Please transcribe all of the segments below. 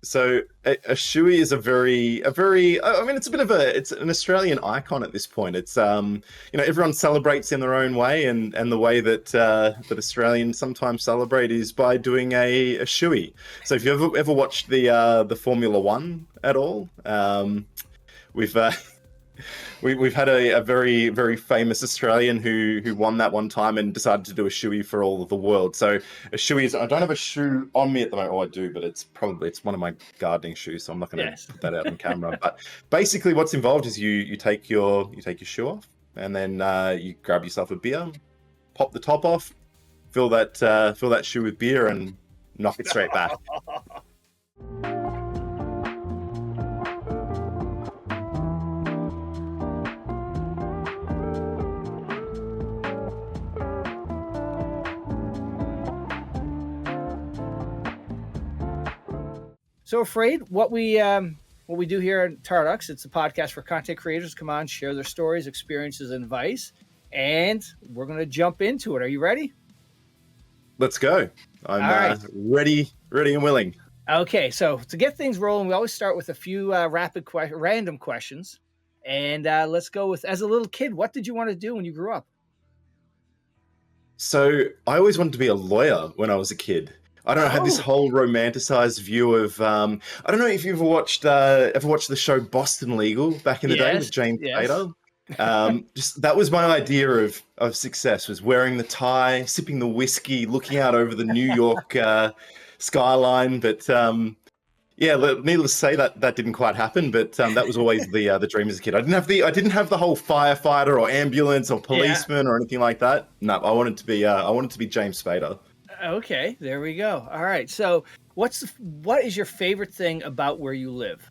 So a Shoey is a very. I mean, it's an Australian icon at this point. It's everyone celebrates in their own way, and the way that Australians sometimes celebrate is by doing a Shoey. So if you ever watched the Formula One at all, we've we've had a very very famous Australian who won that one time and decided to do a shoey for all of the world. So a shoey is, I don't have a shoe on me at the moment. Oh, I do, but it's one of my gardening shoes, so I'm not going to put that out on camera. But basically, what's involved is you take your shoe off, and then you grab yourself a beer, pop the top off, fill that shoe with beer, and knock it straight back. So Afraid, what we do here at Tarducks, it's a podcast for content creators. Come on, share their stories, experiences, and advice. And we're going to jump into it. Are you ready? Let's go. I'm ready and willing. Okay, so to get things rolling, we always start with a few random questions. And let's go with, as a little kid, what did you want to do when you grew up? So I always wanted to be a lawyer when I was a kid. I don't know, I had this whole romanticized view of, I don't know if you ever watched the show Boston Legal back in the day with James Spader. Just that was my idea of success, was wearing the tie, sipping the whiskey, looking out over the New York skyline. But needless to say, that didn't quite happen. But that was always the dream as a kid. I didn't have the whole firefighter or ambulance or policeman or anything like that. No, I wanted to be James Spader. Okay, there we go. All right. So what is your favorite thing about where you live?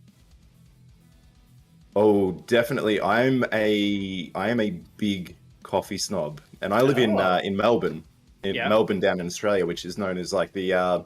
Oh, definitely. I am a big coffee snob, and I live in Melbourne, Melbourne down in Australia, which is known as like the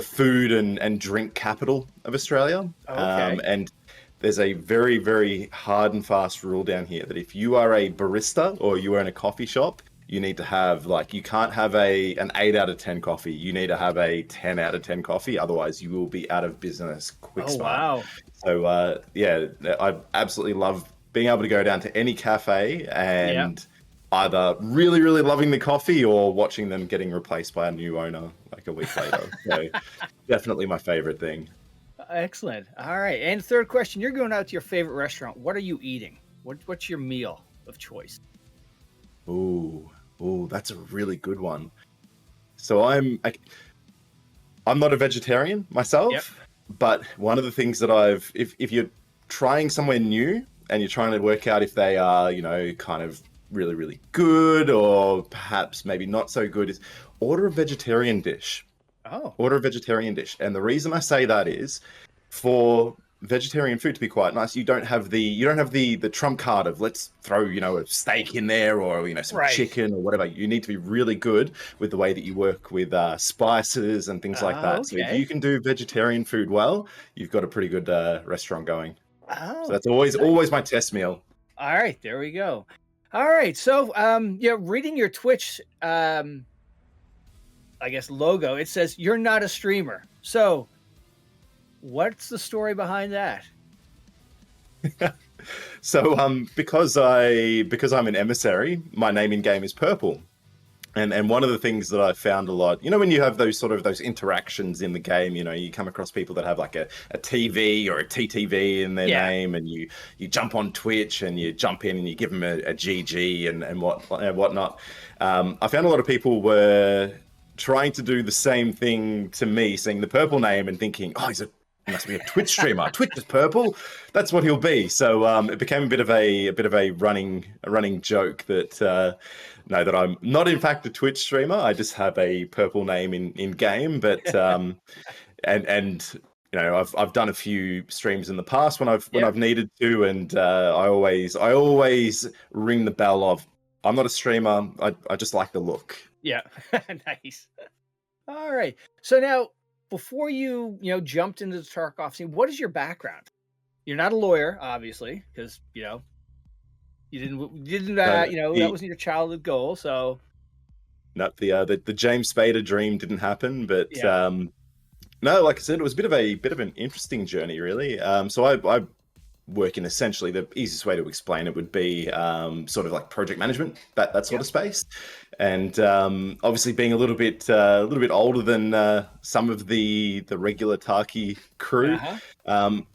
food and drink capital of Australia. Okay. And there's a very, very hard and fast rule down here that if you are a barista or you are in a coffee shop, you need to have, you can't have an 8 out of 10 coffee. You need to have a 10 out of 10 coffee. Otherwise, you will be out of business quick. Oh, wow. So, I absolutely love being able to go down to any cafe and either really, really loving the coffee or watching them getting replaced by a new owner like a week later. So definitely my favorite thing. Excellent. All right. And third question, you're going out to your favorite restaurant. What are you eating? What's your meal of choice? Ooh, that's a really good one. So I'm not a vegetarian myself, but one of the things that if you're trying somewhere new and you're trying to work out if they are, kind of really, really good or perhaps maybe not so good, is order a vegetarian dish. Order a vegetarian dish. And the reason I say that is, for vegetarian food to be quite nice, you don't have the trump card of let's throw a steak in there or some chicken or whatever. You need to be really good with the way that you work with spices and things like that. So if you can do vegetarian food well, you've got a pretty good restaurant going. So that's always my test meal. All right, there we go. All right, so reading your Twitch I guess logo, it says you're not a streamer. So what's the story behind that? So because I'm an emissary, my name in game is purple. And one of the things that I found a lot, when you have those interactions in the game, you come across people that have like a TV or a TTV in their name, and you jump on Twitch and you jump in and you give them a GG and whatnot. I found a lot of people were trying to do the same thing to me, seeing the purple name and thinking, oh, he must be a Twitch streamer. Twitch is purple. That's what he'll be. So it became a bit of a running joke that that I'm not in fact a Twitch streamer. I just have a purple name in game. But I've done a few streams in the past when I've needed to, and I always ring the bell of, I'm not a streamer. I just like the look. Yeah, nice. All right. So now, before you jumped into the Tarkov scene, what is your background? You're not a lawyer, obviously, because you didn't that wasn't your childhood goal. So no, the James Spader dream didn't happen. But No, like I said, it was a bit of an interesting journey, really. So I work in essentially the easiest way to explain it would be sort of like project management, that sort Yeah. of space. And obviously, being a little bit older than some of the regular Tarky crew, Uh-huh. um,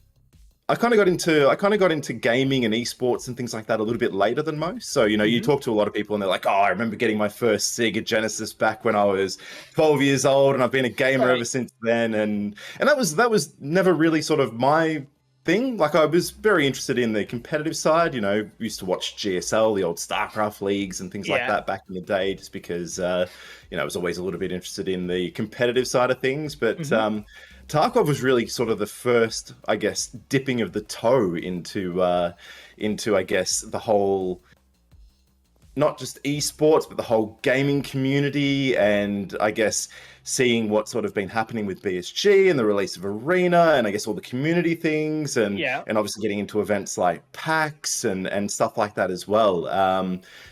I kind of got into gaming and esports and things like that a little bit later than most. So, you Hmm. talk to a lot of people and they're like, "Oh, I remember getting my first Sega Genesis back when I was 12 years old, and I've been a gamer ever Right. since then." And that was never really sort of my thing. Like, I was very interested in the competitive side. We used to watch GSL, the old StarCraft leagues and things like Yeah. that back in the day, just because I was always a little bit interested in the competitive side of things. But Hmm. Tarkov was really sort of the first, I guess, dipping of the toe into I guess the whole, not just esports, but the whole gaming community, and I guess seeing what's sort of been happening with BSG and the release of Arena, and I guess all the community things, and Yeah. and obviously getting into events like PAX and stuff like that as well.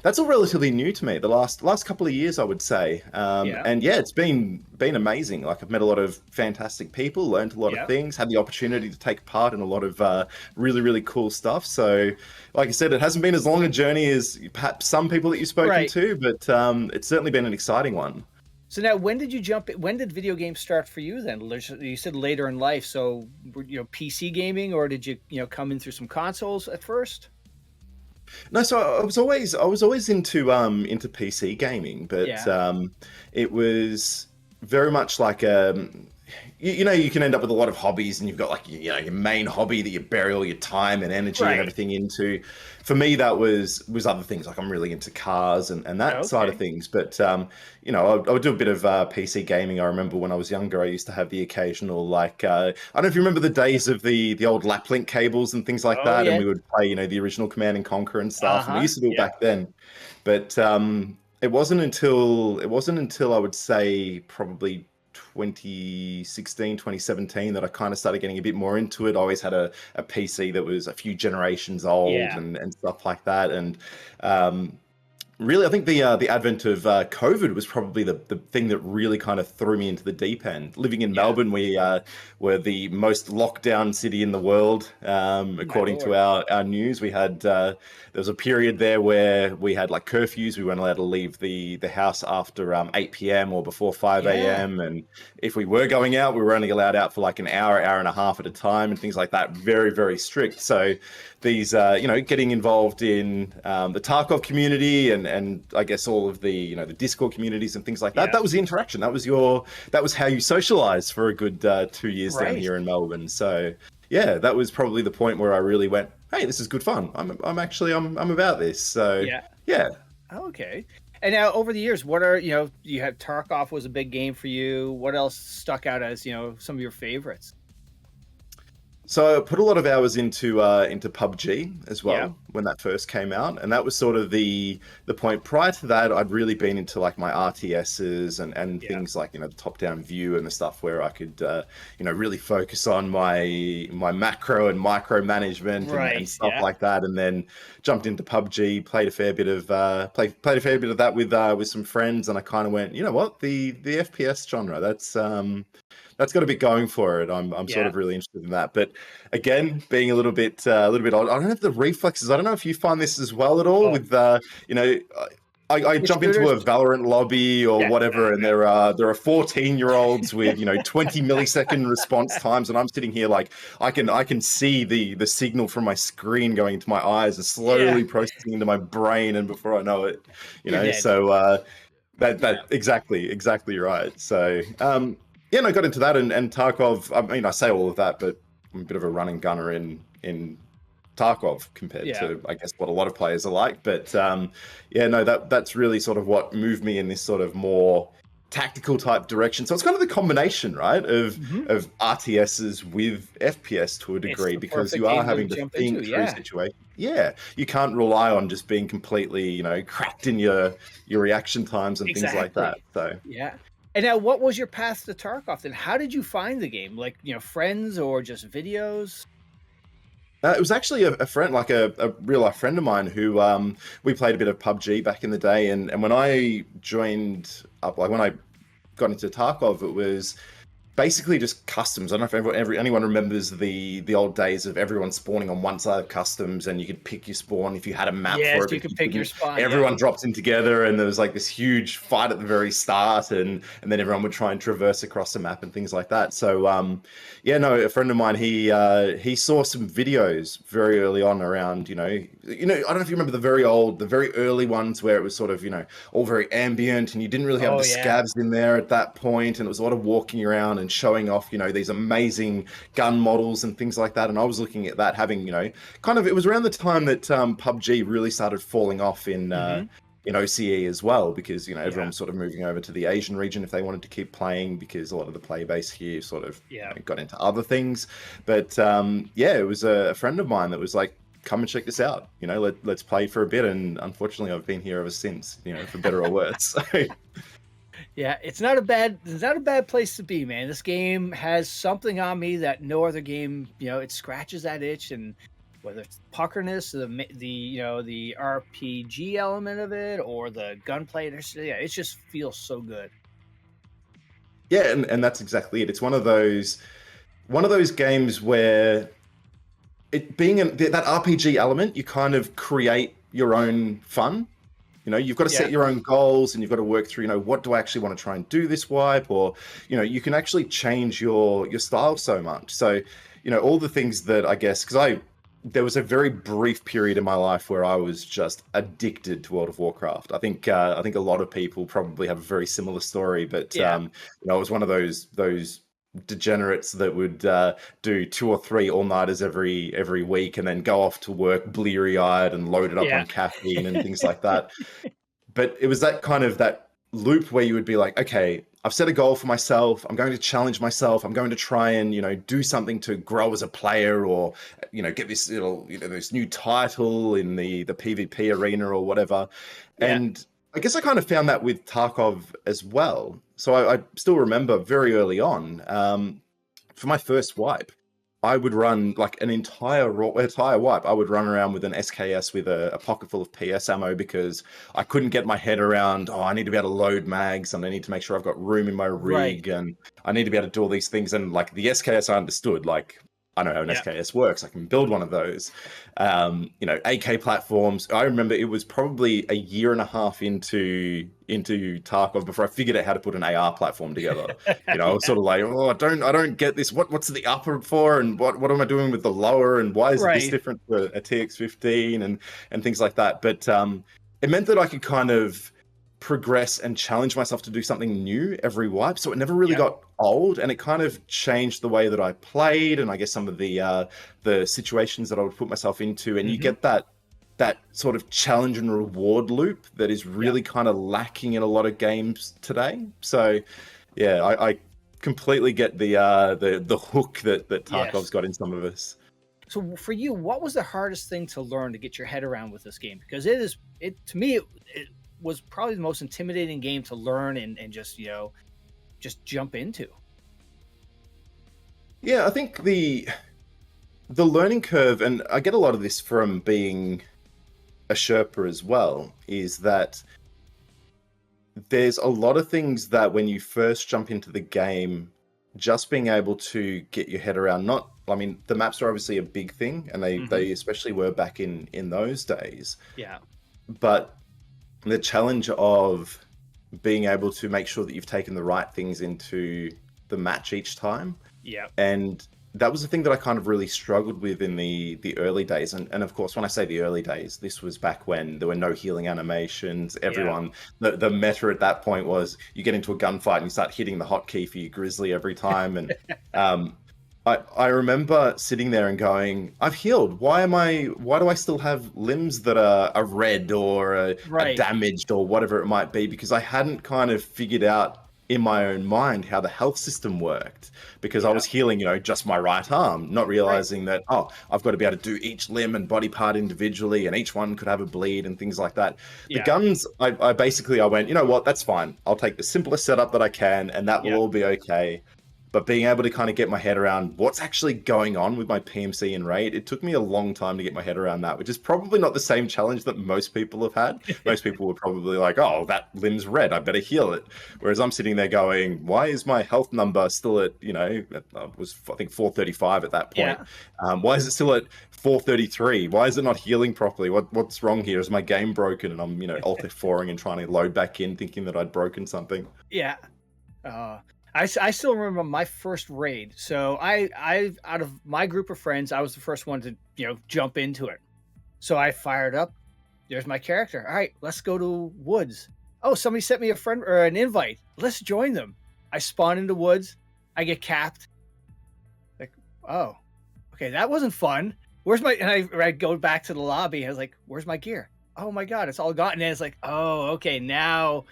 That's all relatively new to me. The last couple of years, I would say, Yeah. and yeah, it's been amazing. Like, I've met a lot of fantastic people, learned a lot of Yeah. things, had the opportunity to take part in a lot of really really cool stuff. So, like I said, it hasn't been as long a journey as perhaps some people that you've spoken Right. to, but it's certainly been an exciting one. So now, when did you jump in? When did video games start for you then? You said later in life. So, PC gaming, or did you, come in through some consoles at first? No, so I was always into PC gaming, but Yeah. it was very much like you can end up with a lot of hobbies, and you've got like your main hobby that you bury all your time and energy and Right. everything into. For me, that was other things. Like, I'm really into cars and that side of Okay. things. But I would do a bit of PC gaming. I remember when I was younger, I used to have the occasional, like, I don't know if you remember the days of the old laplink cables and things like Oh that, and yeah. we would play the original Command and Conquer and stuff, and we Uh-huh. used to do it Yeah. back then. But it wasn't until I would say probably 2016, 2017 that I kind of started getting a bit more into it. I always had a PC that was a few generations old Yeah. and stuff like that. And um, really, I think the advent of COVID was probably the thing that really kind of threw me into the deep end. Living in Yeah. Melbourne, we were the most lockdown city in the world, My according to lord. our news. We had there was a period there where we had like curfews. We weren't allowed to leave the house after 8 p.m. or before 5 Yeah. a.m. And if we were going out, we were only allowed out for like an hour and a half at a time, and things like that. Very, very strict. So these, getting involved in the Tarkov community and I guess all of the Discord communities and things like that. Yeah. That was the interaction. That was how you socialize for a good 2 years down Right. here in Melbourne. So yeah, that was probably the point where I really went, hey, this is good fun. I'm about this. So Yeah. yeah. Okay. And now, over the years, what are, you had Tarkov was a big game for you. What else stuck out as, some of your favorites? So I put a lot of hours into PUBG as Yeah. well when that first came out, and that was sort of the point. Prior to that, I'd really been into like my RTSs and Yeah. things like the top-down view and the stuff where I could really focus on my macro and micro management and Right. stuff Yeah. like that, and then jumped into PUBG, played a fair bit of played a fair bit of that with some friends, and I kind of went, you know what, the FPS genre, that's got a bit going for it. I'm sort Yeah. of really interested in that. But again, being a little bit old, I don't have the reflexes. I don't know if you find this as well at all. Oh, With you know, I the jump into shooters. a Valorant lobby or Yeah. whatever, and there are 14-year-olds with 20 millisecond response times, and I'm sitting here like I can see the signal from my screen going into my eyes and Yeah. slowly processing into my brain, and before I know it, You're dead. so. That Yeah. exactly right. So yeah, no, I got into that and Tarkov. I mean, I say all of that, but I'm a bit of a running gunner in Tarkov compared Yeah. to I guess what a lot of players are like. But yeah, no, that's really sort of what moved me in this sort of more tactical type direction. So it's kind of the combination, right, of Hmm. RTSs with FPS to a It's degree, the because perfect you are game to having to jump into. think through Yeah. situations. Yeah, you can't rely on just being completely, cracked in your reaction times and things like that. Exactly. So Yeah. And now, what was your path to Tarkov then? How did you find the game? Like, friends or just videos? it was actually a friend, like a real life friend of mine, who we played a bit of PUBG back in the day, and when I joined up, like when I got into Tarkov, it was basically just customs. I don't know if anyone remembers the old days of everyone spawning on one side of customs, and you could pick your spawn if you had a map Yes, for it. you But can you pick your couldn't. spawn. Everyone dropped in together, and there was like this huge fight at the very start, and then everyone would try and traverse across the map and things like that. So yeah, no, a friend of mine, he saw some videos very early on around, I don't know if you remember the very early ones where it was sort of, all very ambient, and you didn't really have the scavs in there at that point, and it was a lot of walking around and showing off, these amazing gun models and things like that. And I was looking at that, having, kind of, it was around the time that PUBG really started falling off in OCE as well, because everyone was sort of moving over to the Asian region if they wanted to keep playing, because a lot of the player base here sort of got into other things. But yeah, it was a friend of mine that was like, come and check this out, let's play for a bit. And unfortunately I've been here ever since, for better or worse. So yeah, it's not a bad place to be, man. This game has something on me that no other game, it scratches that itch. And whether it's puckerness, the RPG element of it, or the gunplay, it just feels so good. Yeah, and that's exactly it. It's one of those games where it being that RPG element, you kind of create your own fun. You've got to set your own goals, and you've got to work through, what do I actually want to try and do this wipe? Or, you can actually change your style so much. So, all the things that I guess, because there was a very brief period in my life where I was just addicted to World of Warcraft. I think a lot of people probably have a very similar story, but I was one of those degenerates that would do 2 or 3 all-nighters every week, and then go off to work bleary-eyed and loaded up on caffeine and things like that. But it was that loop where you would be like, okay, I've set a goal for myself. I'm going to challenge myself. I'm going to try and, do something to grow as a player, or, get this this new title in the PvP arena or whatever. And I guess I kind of found that with Tarkov as well. So I still remember very early on, for my first wipe, I would run like an entire wipe. I would run around with an SKS with a pocket full of PS ammo, because I couldn't get my head around, I need to be able to load mags, and I need to make sure I've got room in my rig, and I need to be able to do all these things. And like the SKS, I understood, like, I know how an SKS works. I can build one of those. AK platforms. I remember it was probably a year and a half into Tarkov before I figured out how to put an AR platform together. I was sort of like, I don't get this. What's the upper for, and what am I doing with the lower, and why is this different to a TX15 and things like that. But it meant that I could kind of progress and challenge myself to do something new every wipe, so it never really got old, and it kind of changed the way that I played, and I guess some of the situations that I would put myself into. And you get that sort of challenge and reward loop that is really kind of lacking in a lot of games today. So yeah, I completely get the hook that Tarkov's got in some of us. So for you, what was the hardest thing to learn to get your head around with this game? Because to me it was probably the most intimidating game to learn and just jump into. Yeah, I think the learning curve, and I get a lot of this from being a Sherpa as well, is that there's a lot of things that when you first jump into the game, just being able to get your head around, the maps are obviously a big thing, and they especially were back in those days. Yeah. But the challenge of being able to make sure that you've taken the right things into the match each time. Yeah. And that was the thing that I kind of really struggled with in the early days. And of course, when I say the early days, this was back when there were no healing animations. Everyone, the meta at that point was you get into a gunfight and you start hitting the hotkey for your grizzly every time. And I remember sitting there and going, I've healed. Why do I still have limbs that are red or are damaged or whatever it might be? Because I hadn't kind of figured out in my own mind how the health system worked, because I was healing, just my right arm, not realizing that, I've got to be able to do each limb and body part individually, and each one could have a bleed and things like that. The guns, I basically went, you know what, that's fine. I'll take the simplest setup that I can, and that will all be okay. But being able to kind of get my head around what's actually going on with my PMC and raid, it took me a long time to get my head around that, which is probably not the same challenge that most people have had. Most people were probably like, oh, that limb's red, I better heal it. Whereas I'm sitting there going, why is my health number still at, was I think 435 at that point. Yeah. Why is it still at 433? Why is it not healing properly? What's wrong here? Is my game broken? And I'm, alt F4ing and trying to load back in thinking that I'd broken something. Yeah. I still remember my first raid. So I out of my group of friends, I was the first one to jump into it. So I fired up. There's my character. All right, let's go to woods. Oh, somebody sent me a friend or an invite. Let's join them. I spawn into woods. I get capped. Like, oh, okay, that wasn't fun. Where's my? And I go back to the lobby. I was like, where's my gear? Oh my god, it's all gone. And then it's like, oh, okay, now.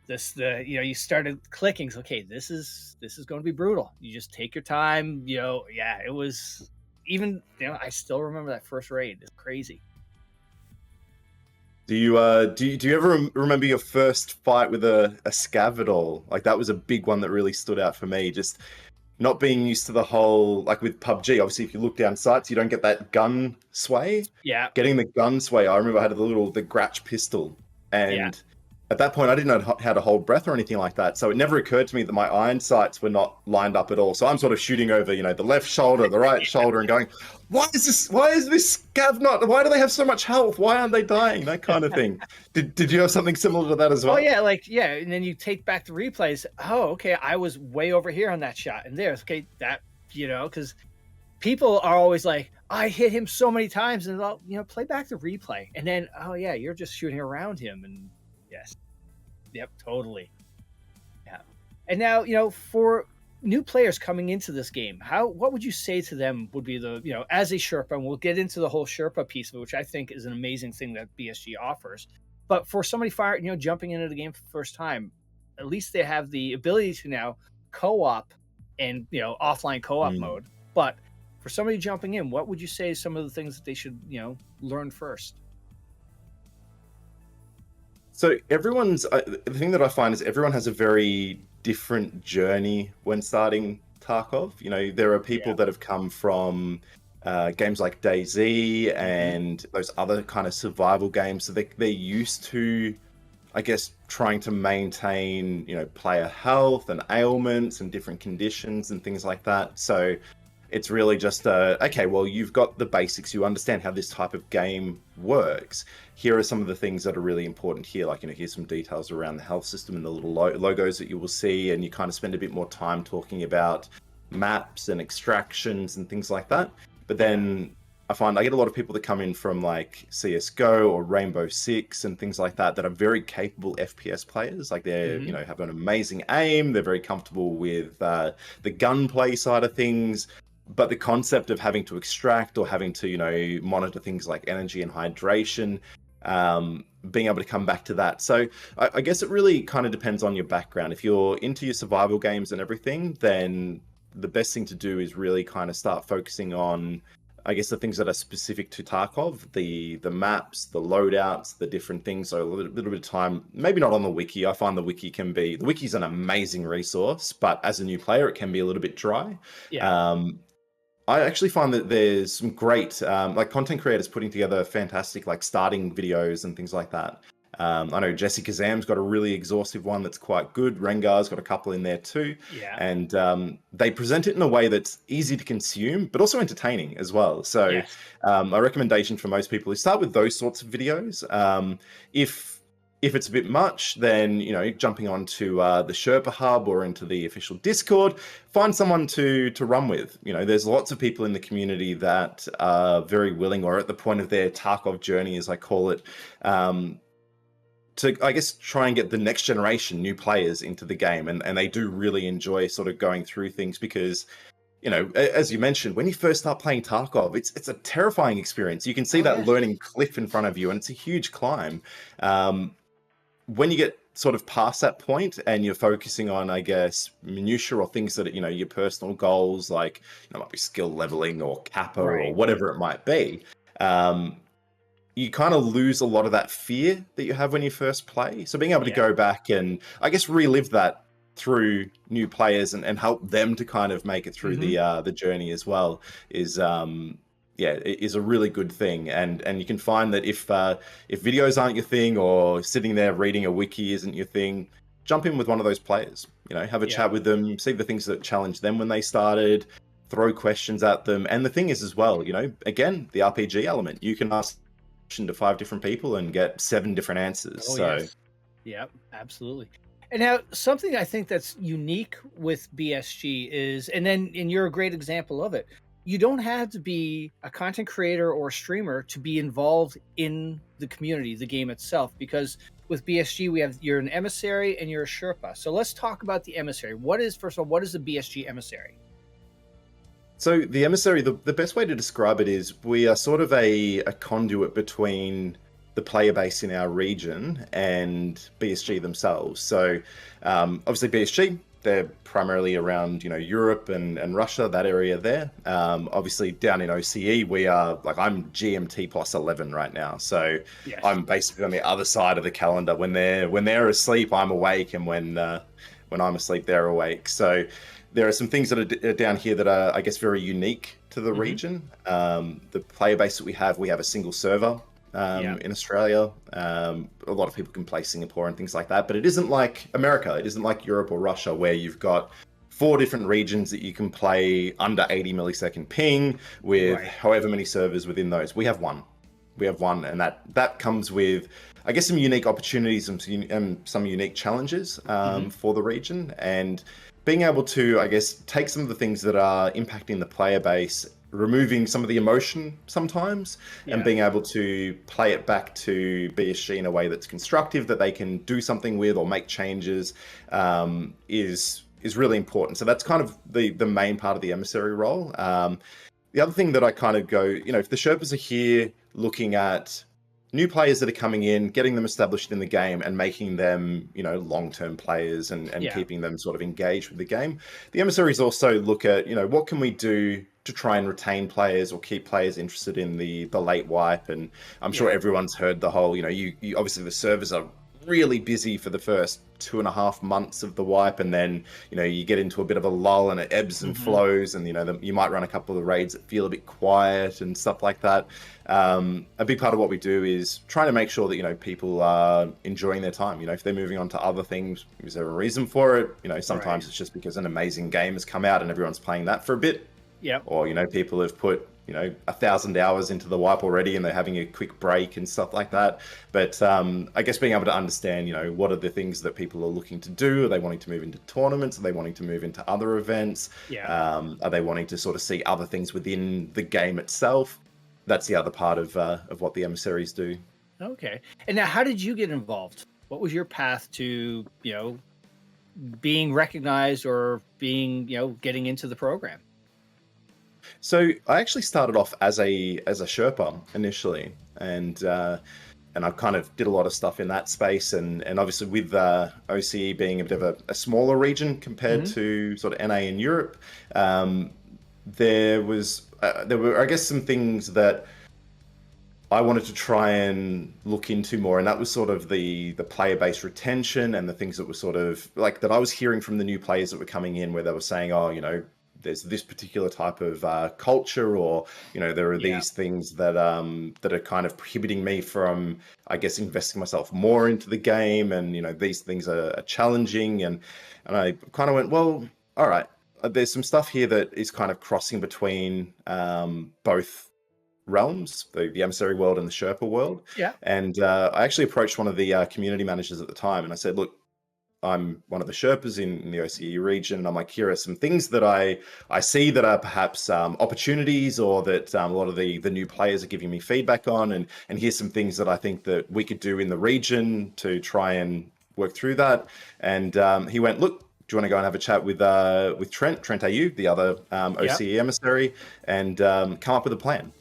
You started clicking. So, okay, this is going to be brutal. You just take your time. Yeah, it was even. I still remember that first raid. It's crazy. Do you ever remember your first fight with a SCAV at all? Like that was a big one that really stood out for me. Just not being used to the whole, like with PUBG. Obviously, if you look down sights, you don't get that gun sway. Yeah. Getting the gun sway. I remember I had the Gratch pistol, and at that point, I didn't know how to hold breath or anything like that. So it never occurred to me that my iron sights were not lined up at all. So I'm sort of shooting over, the left shoulder, the right shoulder, and going, why is this scav not? Why do they have so much health? Why aren't they dying? That kind of thing. Did you have something similar to that as well? Oh yeah, and then you take back the replays. Oh, okay, I was way over here on that shot, and there's that because people are always like, I hit him so many times, and I'll play back the replay, and then oh yeah, you're just shooting around him, and yes. Yep, totally. Yeah. And now, for new players coming into this game, what would you say to them would be the, as a Sherpa, and we'll get into the whole Sherpa piece of it, which I think is an amazing thing that BSG offers. But for somebody jumping into the game for the first time, at least they have the ability to now co-op and, offline co-op mode. But for somebody jumping in, what would you say is some of the things that they should, learn first? So the thing that I find is everyone has a very different journey when starting Tarkov. There are people that have come from games like DayZ and those other kind of survival games. So they're used to, I guess, trying to maintain, player health and ailments and different conditions and things like that. So it's really just, okay, well, you've got the basics. You understand how this type of game works. Here are some of the things that are really important here. Like, here's some details around the health system and the little logos that you will see. And you kind of spend a bit more time talking about maps and extractions and things like that. But then I find I get a lot of people that come in from like CSGO or Rainbow Six and things like that are very capable FPS players. Like they're, have an amazing aim. They're very comfortable with the gunplay side of things. But the concept of having to extract or having to, monitor things like energy and hydration, being able to come back to that. So I guess it really kind of depends on your background. If you're into your survival games and everything, then the best thing to do is really kind of start focusing on, I guess, the things that are specific to Tarkov, the maps, the loadouts, the different things. So a little bit of time, maybe not on the wiki. I find the wiki's an amazing resource, but as a new player, it can be a little bit dry. Yeah. I actually find that there's some great content creators putting together fantastic starting videos and things like that. I know Jesse Kazam's got a really exhaustive one that's quite good. Rengar's got a couple in there too. Yeah. And they present it in a way that's easy to consume, but also entertaining as well. So my recommendation for most people is start with those sorts of videos. If it's a bit much, then, jumping onto the Sherpa Hub or into the official Discord, find someone to run with. There's lots of people in the community that are very willing or at the point of their Tarkov journey, as I call it, to, I guess, try and get the next generation new players into the game. And they do really enjoy sort of going through things because, as you mentioned, when you first start playing Tarkov, it's a terrifying experience. You can see that learning cliff in front of you and it's a huge climb. When you get sort of past that point and you're focusing on, I guess, minutiae or things that, your personal goals, like, might be skill leveling or kappa or whatever it might be, you kind of lose a lot of that fear that you have when you first play. So being able to go back and, I guess, relive that through new players and help them to kind of make it through the journey as well is it is a really good thing. And you can find that if videos aren't your thing, or sitting there reading a wiki isn't your thing, jump in with one of those players, have a chat with them, see the things that challenged them when they started, throw questions at them. And the thing is as well, again, the RPG element, you can ask a question to 5 different people and get 7 different answers. Yes. Yep, absolutely. And now something I think that's unique with BSG is, and you're a great example of it, you don't have to be a content creator or streamer to be involved in the community, the game itself, because with BSG, you're an emissary and you're a Sherpa. So let's talk about the emissary. First of all, what is the BSG emissary? So the emissary, the best way to describe it is we are sort of a conduit between the player base in our region and BSG themselves. So obviously BSG, they're primarily around Europe and Russia, that area there. Obviously down in OCE, we are I'm GMT plus 11 right now, so yes. I'm basically on the other side of the calendar. When they're asleep, I'm awake, and when I'm asleep, they're awake. So there are some things that are down here that are, I guess, very unique to the region. The player base that we have a single server. In Australia, a lot of people can play Singapore and things like that, but it isn't like America. It isn't like Europe or Russia, where you've got 4 different regions that you can play under 80 millisecond ping with however many servers within those. We have one, and that comes with, I guess, some unique opportunities and some unique challenges for the region, and being able to, I guess, take some of the things that are impacting the player base, removing some of the emotion sometimes, and being able to play it back to BSG in a way that's constructive, that they can do something with or make changes, is really important. So that's kind of the main part of the emissary role. The other thing that I kind of go, if the Sherpas are here looking at new players that are coming in, getting them established in the game and making them, long-term players and keeping them sort of engaged with the game, the emissaries also look at, what can we do to try and retain players or keep players interested in the late wipe. And I'm sure everyone's heard the whole, you obviously the servers are really busy for the first 2.5 months of the wipe, and then you get into a bit of a lull and it ebbs and flows, and you might run a couple of raids that feel a bit quiet and stuff like that. A big part of what we do is trying to make sure that people are enjoying their time. If they're moving on to other things, is there a reason for it? Sometimes it's just because an amazing game has come out and everyone's playing that for a bit. Or people have put 1,000 hours into the wipe already and they're having a quick break and stuff like that. But I guess being able to understand, what are the things that people are looking to do? Are they wanting to move into tournaments? Are they wanting to move into other events? Are they wanting to sort of see other things within the game itself? That's the other part of what the emissaries do. Okay. And now, how did you get involved? What was your path to, being recognized or being, getting into the program? So I actually started off as a Sherpa initially, and I kind of did a lot of stuff in that space, and obviously with OCE being a bit of a smaller region compared to sort of NA in Europe, there were, I guess, some things that I wanted to try and look into more, and that was sort of the player base retention and the things that were sort of like that I was hearing from the new players that were coming in, where they were saying, there's this particular type of culture, or there are these things that are kind of prohibiting me from, I guess, investing myself more into the game, and these things are challenging, and I kind of went, well, all right, there's some stuff here that is kind of crossing between both realms, the emissary world and the Sherpa world. And I actually approached one of the community managers at the time, and I said, look, I'm one of the Sherpas in the OCE region, and I'm like, here are some things that I see that are perhaps opportunities, or that a lot of the new players are giving me feedback on, and here's some things that I think that we could do in the region to try and work through that. And he went, look, do you want to go and have a chat with Trent AU, the other OCE emissary, and come up with a plan?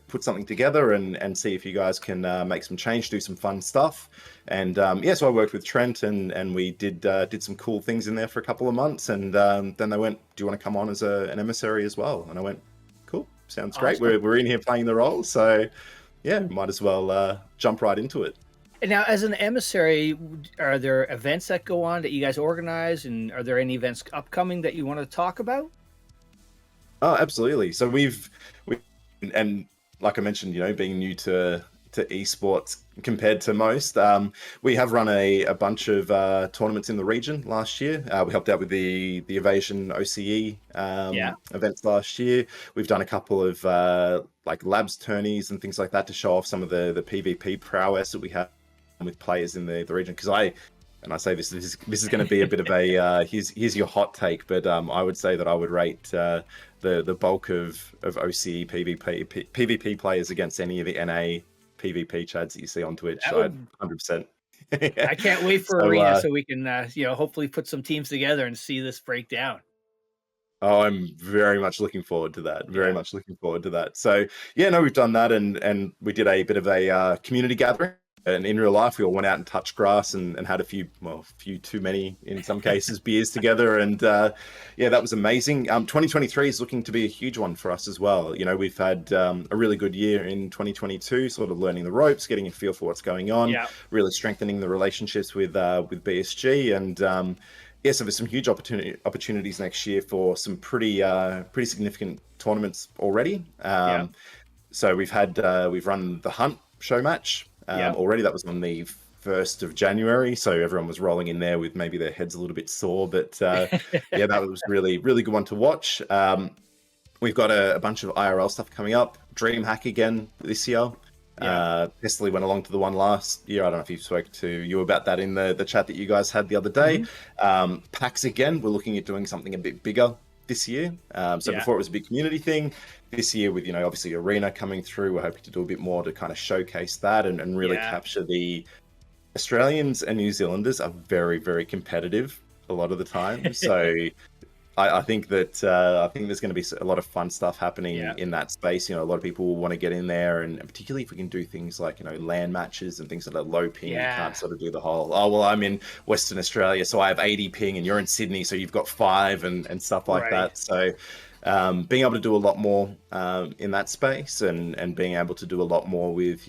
Put something together and see if you guys can make some change, do some fun stuff. And so I worked with Trent, and we did some cool things in there for a couple of months. And then they went, do you want to come on as an emissary as well? And I went, cool, sounds great. We're in here playing the role. So yeah, might as well jump right into it. And now, as an emissary, are there events that go on that you guys organize, and are there any events upcoming that you want to talk about? Oh, absolutely. So we and like I mentioned, being new to esports compared to most, we have run a bunch of tournaments in the region last year. We helped out with the Evasion OCE Yeah. events last year. We've done a couple of like labs tourneys and things like that to show off some of the PvP prowess that we have with players in the region. Because I say this is going to be a bit of a here's your hot take, but I would say that I would rate the bulk of OCE PvP players against any of the NA PvP chads that you see on Twitch. That I'd would, 100%. I can't wait for So, Arena so we can, hopefully put some teams together and see this break down. oh, I'm very much looking forward to that. Very Yeah. much looking forward to that. So yeah, no, we've done that, and we did a bit of a community gathering. And in real life, we all went out and touched grass and had a few too many in some cases beers together. And yeah, that was amazing. 2023 is looking to be a huge one for us as well. We've had a really good year in 2022, sort of learning the ropes, getting a feel for what's going on, Yeah. really strengthening the relationships with BSG, and yeah, so there's some huge opportunities next year for some pretty significant tournaments already. Yeah. So we've run the Hunt show match already. That was on the 1st of January, so everyone was rolling in there with maybe their heads a little bit sore, but yeah, that was really good one to watch. We've got a bunch of IRL stuff coming up. DreamHack again this year. Pestily went along to the one last year. I don't know if you've spoken to you about that in the chat that you guys had the other day. PAX again, we're looking at doing something a bit bigger this year. Before it was a big community thing. This year with, obviously Arena coming through, we're hoping to do a bit more to kind of showcase that and really capture the Australians and New Zealanders are very, very competitive a lot of the time. So I think that I think there's going to be a lot of fun stuff happening in that space. A lot of people will want to get in there, and particularly if we can do things like LAN matches and things that are low ping. You can't sort of do the whole I'm in Western Australia, so I have 80 ping, and you're in Sydney, so you've got 5 and stuff like that. So being able to do a lot more in that space, and being able to do a lot more with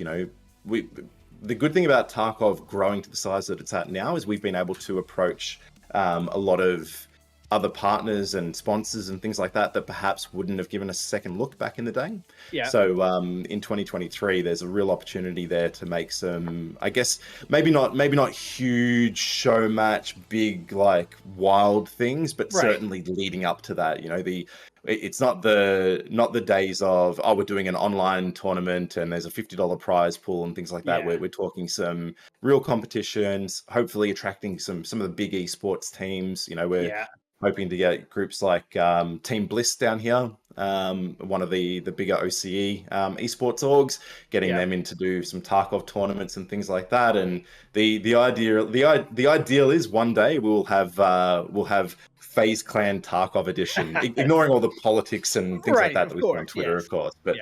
the good thing about Tarkov growing to the size that it's at now is we've been able to approach a lot of other partners and sponsors and things like that perhaps wouldn't have given us a second look back in the day. So in 2023, there's a real opportunity there to make some, I guess, maybe not huge show match, big like wild things, but certainly leading up to that. It's not the days of we're doing an online tournament and there's a $50 prize pool and things like that. We're talking some real competitions, hopefully attracting some of the big esports teams. We're hoping to get groups like Team Bliss down here, one of the bigger OCE esports orgs, getting them in to do some Tarkov tournaments and things like that. And the ideal is one day we'll have FaZe Clan Tarkov edition, ignoring all the politics and things like that we see on Twitter, of course. But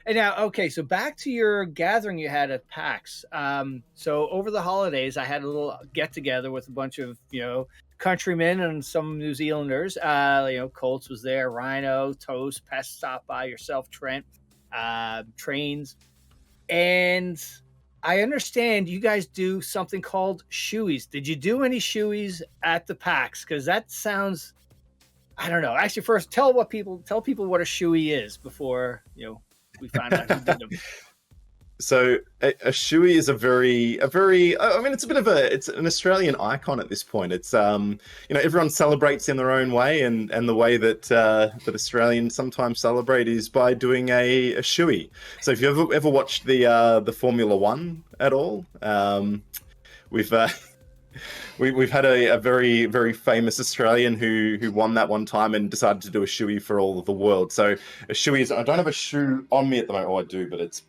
and now, okay, so back to your gathering you had at PAX. So over the holidays, I had a little get together with a bunch of countrymen and some New Zealanders. Colts was there, Rhino, Toast, Pest stopped by, yourself, Trent, Trains, and I understand you guys do something called Shoeys. Did you do any Shoeys at the PAX? Because that sounds, I don't know. Actually, first tell people what a Shoey is before we find out who did them. So a Shoey is a very I mean, it's an Australian icon at this point. It's everyone celebrates in their own way, and the way that Australians sometimes celebrate is by doing a Shoey. So if you ever watched the Formula One at all, we've had a very, very famous Australian who won that one time and decided to do a shoey for all of the world. So a shoey is, I don't have a shoe on me at the moment. Oh, I do, but it's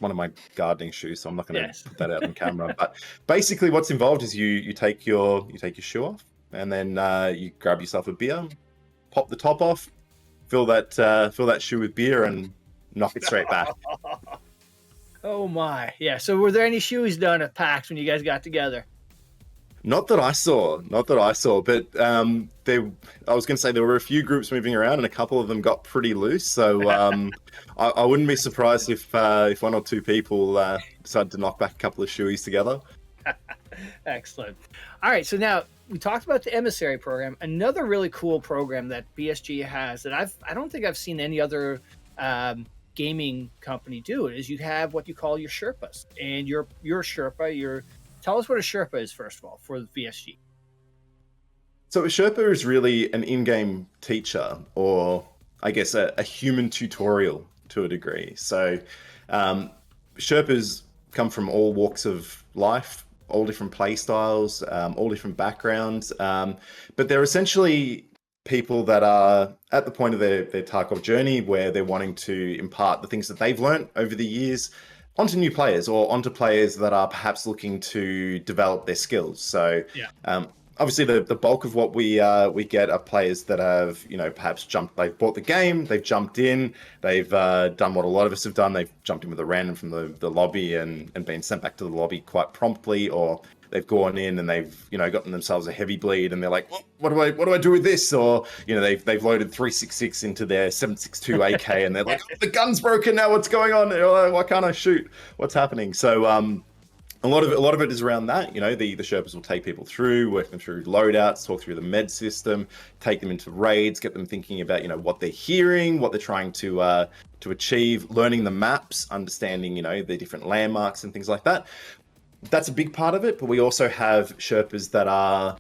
one of my gardening shoes, so I'm not going to put that out on camera. But basically what's involved is you take your shoe off, and then you grab yourself a beer, pop the top off, fill that shoe with beer, and knock it straight back. Oh my. Yeah. So were there any shoeys done at PAX when you guys got together? Not that I saw, not that I saw, but I was going to say there were a few groups moving around, and a couple of them got pretty loose. So I wouldn't be surprised if one or two people decided to knock back a couple of shoeys together. Excellent. All right, so now we talked about the Emissary program. Another really cool program that BSG has that I don't think I've seen any other gaming company do it is you have what you call your Sherpas, and your Sherpa. Tell us what a Sherpa is first of all for the BSG. So a Sherpa is really an in-game teacher, or I guess a human tutorial to a degree. So Sherpas come from all walks of life, all different play styles, all different backgrounds, but they're essentially people that are at the point of their Tarkov journey where they're wanting to impart the things that they've learned over the years onto new players, or onto players that are perhaps looking to develop their skills. So obviously the bulk of what we get are players that have, perhaps they've bought the game, they've jumped in, they've done what a lot of us have done, they've jumped in with a random from the lobby and been sent back to the lobby quite promptly, or they've gone in and they've gotten themselves a heavy bleed and they're like, what do I do with this? Or they've loaded 366 into their 762 AK and they're like, the gun's broken now, what's going on? Like, why can't I shoot? What's happening? So a lot of it is around that. The Sherpas will take people through, work them through loadouts, talk through the med system, take them into raids, get them thinking about what they're hearing, what they're trying to achieve, learning the maps, understanding the different landmarks and things like that. That's a big part of it, but we also have Sherpas that are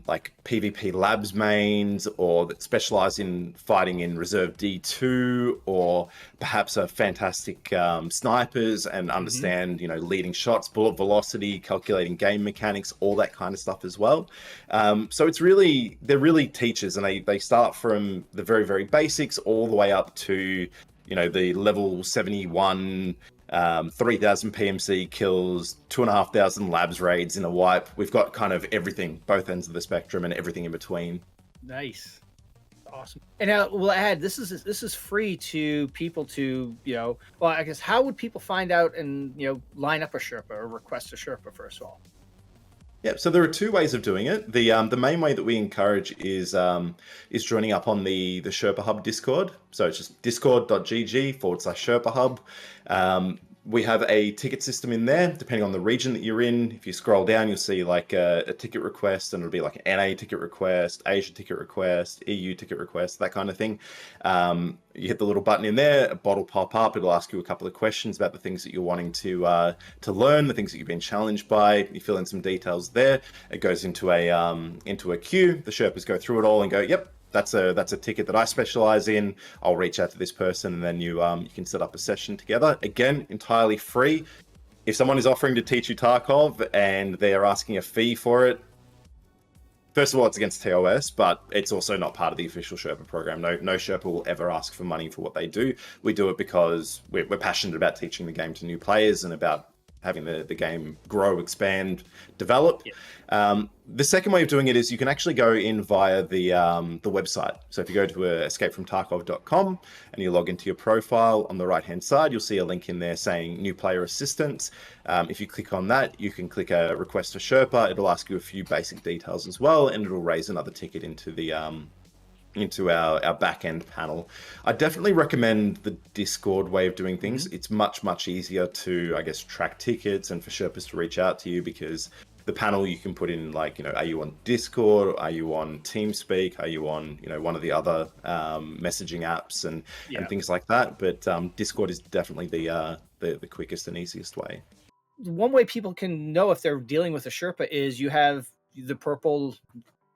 like PvP labs mains, or that specialize in fighting in Reserve D2, or perhaps are fantastic snipers and understand, leading shots, bullet velocity, calculating game mechanics, all that kind of stuff as well. So they're really teachers, and they start from the very, very basics all the way up to, the level 71 3,000 PMC kills, 2,500 labs raids in a wipe. We've got kind of everything, both ends of the spectrum, and everything in between. Nice, awesome. And now we'll add this is free to people to well, I guess how would people find out and line up a Sherpa or request a Sherpa first of all? Yeah, so there are two ways of doing it. The main way that we encourage is joining up on the Sherpa Hub Discord. So it's just discord.gg/Sherpa Hub. We have a ticket system in there, depending on the region that you're in. If you scroll down, you'll see like a ticket request, and it'll be like an NA ticket request, Asia ticket request, EU ticket request, that kind of thing. You hit the little button in there, a bot will pop up. It'll ask you a couple of questions about the things that you're wanting to learn, the things that you've been challenged by. You fill in some details there. It goes into a queue. The Sherpas go through it all and go, yep, that's a ticket that I specialize in. I'll reach out to this person, and then you can set up a session together. Again, entirely free. If someone is offering to teach you Tarkov and they're asking a fee for it, first of all, it's against TOS, but it's also not part of the official Sherpa program. No Sherpa will ever ask for money for what they do. We do it because we're passionate about teaching the game to new players and about having the game grow, expand, develop. Yeah. The second way of doing it is you can actually go in via the website. So if you go to escapefromtarkov.com and you log into your profile, on the right-hand side, you'll see a link in there saying New Player Assistance. If you click on that, you can click a Request a Sherpa. It'll ask you a few basic details as well, and it'll raise another ticket into our back-end panel. I definitely recommend the Discord way of doing things. It's much, much easier to, I guess, track tickets and for Sherpas to reach out to you, because the panel you can put in, like, are you on Discord? Are you on TeamSpeak? Are you on, one of the other messaging apps and things like that? But Discord is definitely the quickest and easiest way. One way people can know if they're dealing with a Sherpa is you have the purple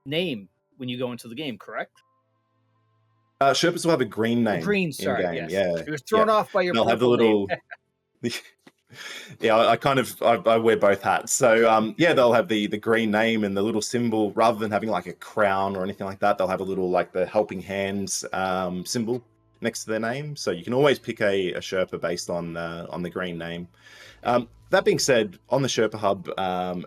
name when you go into the game, correct? Sherpas will have a green name. Green, sorry, in-game. yes. Yeah. You're thrown off by your They'll purple have the little... Yeah, I wear both hats. So they'll have the green name and the little symbol, rather than having like a crown or anything like that. They'll have a little, like, the helping hands symbol next to their name. So you can always pick a Sherpa based on the green name. That being said, on the Sherpa Hub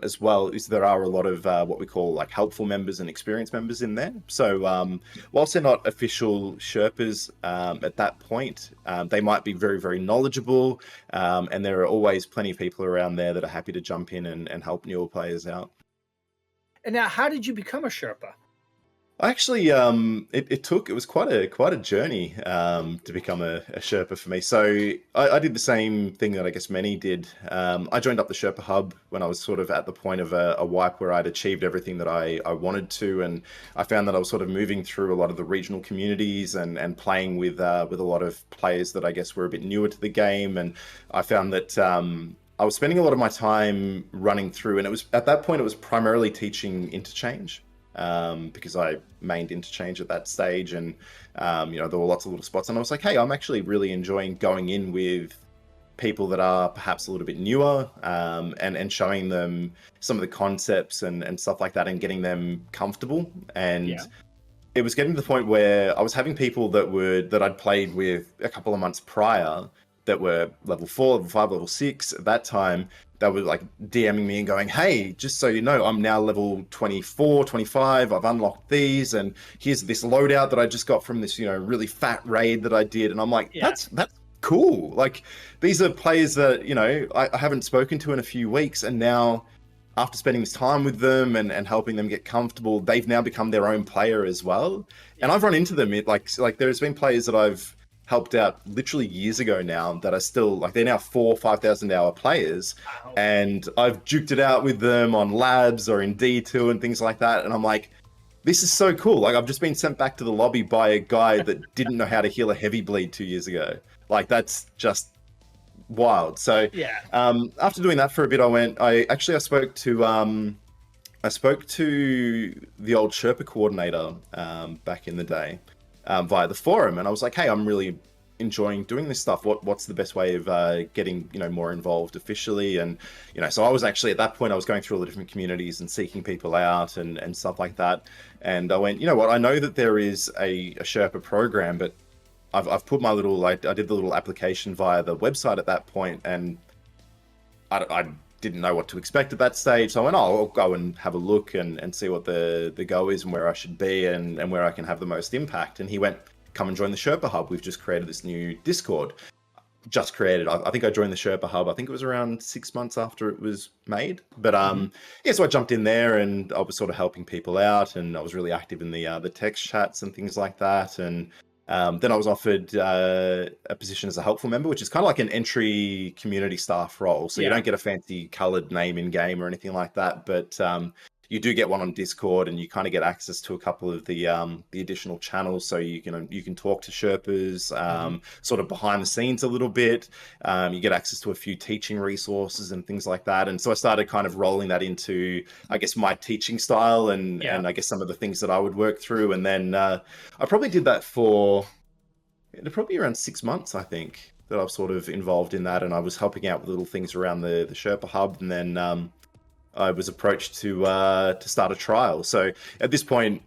as well, there are a lot of what we call like helpful members and experienced members in there. So whilst they're not official Sherpas at that point, they might be very, very knowledgeable, and there are always plenty of people around there that are happy to jump in and help newer players out. And now, how did you become a Sherpa? Actually, it was quite a journey to become a Sherpa for me. So I did the same thing that I guess many did. I joined up the Sherpa Hub when I was sort of at the point of a wipe where I'd achieved everything that I wanted to, and I found that I was sort of moving through a lot of the regional communities and playing with a lot of players that I guess were a bit newer to the game, and I found that I was spending a lot of my time running through, and it was at that point it was primarily teaching interchange. Because I mained interchange at that stage, and there were lots of little spots, and I was like, hey, I'm actually really enjoying going in with people that are perhaps a little bit newer, and showing them some of the concepts and stuff like that, and getting them comfortable. And it was getting to the point where I was having people that I'd played with a couple of months prior that were level 4, level 5, level 6 at that time. They were like DMing me and going, hey, just so you know, I'm now level 24, 25. I've unlocked these, and here's this loadout that I just got from this, really fat raid that I did. And I'm like, that's cool. Like, these are players that, I haven't spoken to in a few weeks. And now, after spending this time with them and helping them get comfortable, they've now become their own player as well. And I've run into them. Like there's been players that I've helped out literally years ago now that are still like, they're now 4,000-5,000 hour players. Wow. And I've juked it out with them on labs or in D2 and things like that. And I'm like, this is so cool. Like, I've just been sent back to the lobby by a guy that didn't know how to heal a heavy bleed 2 years ago. Like, that's just wild. So after doing that for a bit, I spoke to the old Sherpa coordinator back in the day. Via the forum, and I was like, hey, I'm really enjoying doing this stuff. What's the best way of getting more involved officially? And so I was actually at that point, I was going through all the different communities and seeking people out and stuff like that. And I went, you know what, I know that there is a Sherpa program, but I've put my little, I did the little application via the website at that point, and I didn't know what to expect at that stage. So I went, I'll go and have a look and see what the go is and where I should be and where I can have the most impact. And he went, come and join the Sherpa Hub. We've just created this new Discord. Just created. I think I joined the Sherpa Hub. I think it was around 6 months after it was made. But so I jumped in there and I was sort of helping people out, and I was really active in the text chats and things like that. And then I was offered a position as a helpful member, which is kind of like an entry community staff role. So you don't get a fancy colored name in game or anything like that, but you do get one on Discord, and you kind of get access to a couple of the additional channels. So you can talk to Sherpas sort of behind the scenes a little bit. You get access to a few teaching resources and things like that. And so I started kind of rolling that into, I guess, my teaching style and I guess some of the things that I would work through. And then I probably did that for probably around 6 months, I think, that I was sort of involved in that. And I was helping out with little things around the Sherpa Hub. And then I was approached to start a trial. So at this point,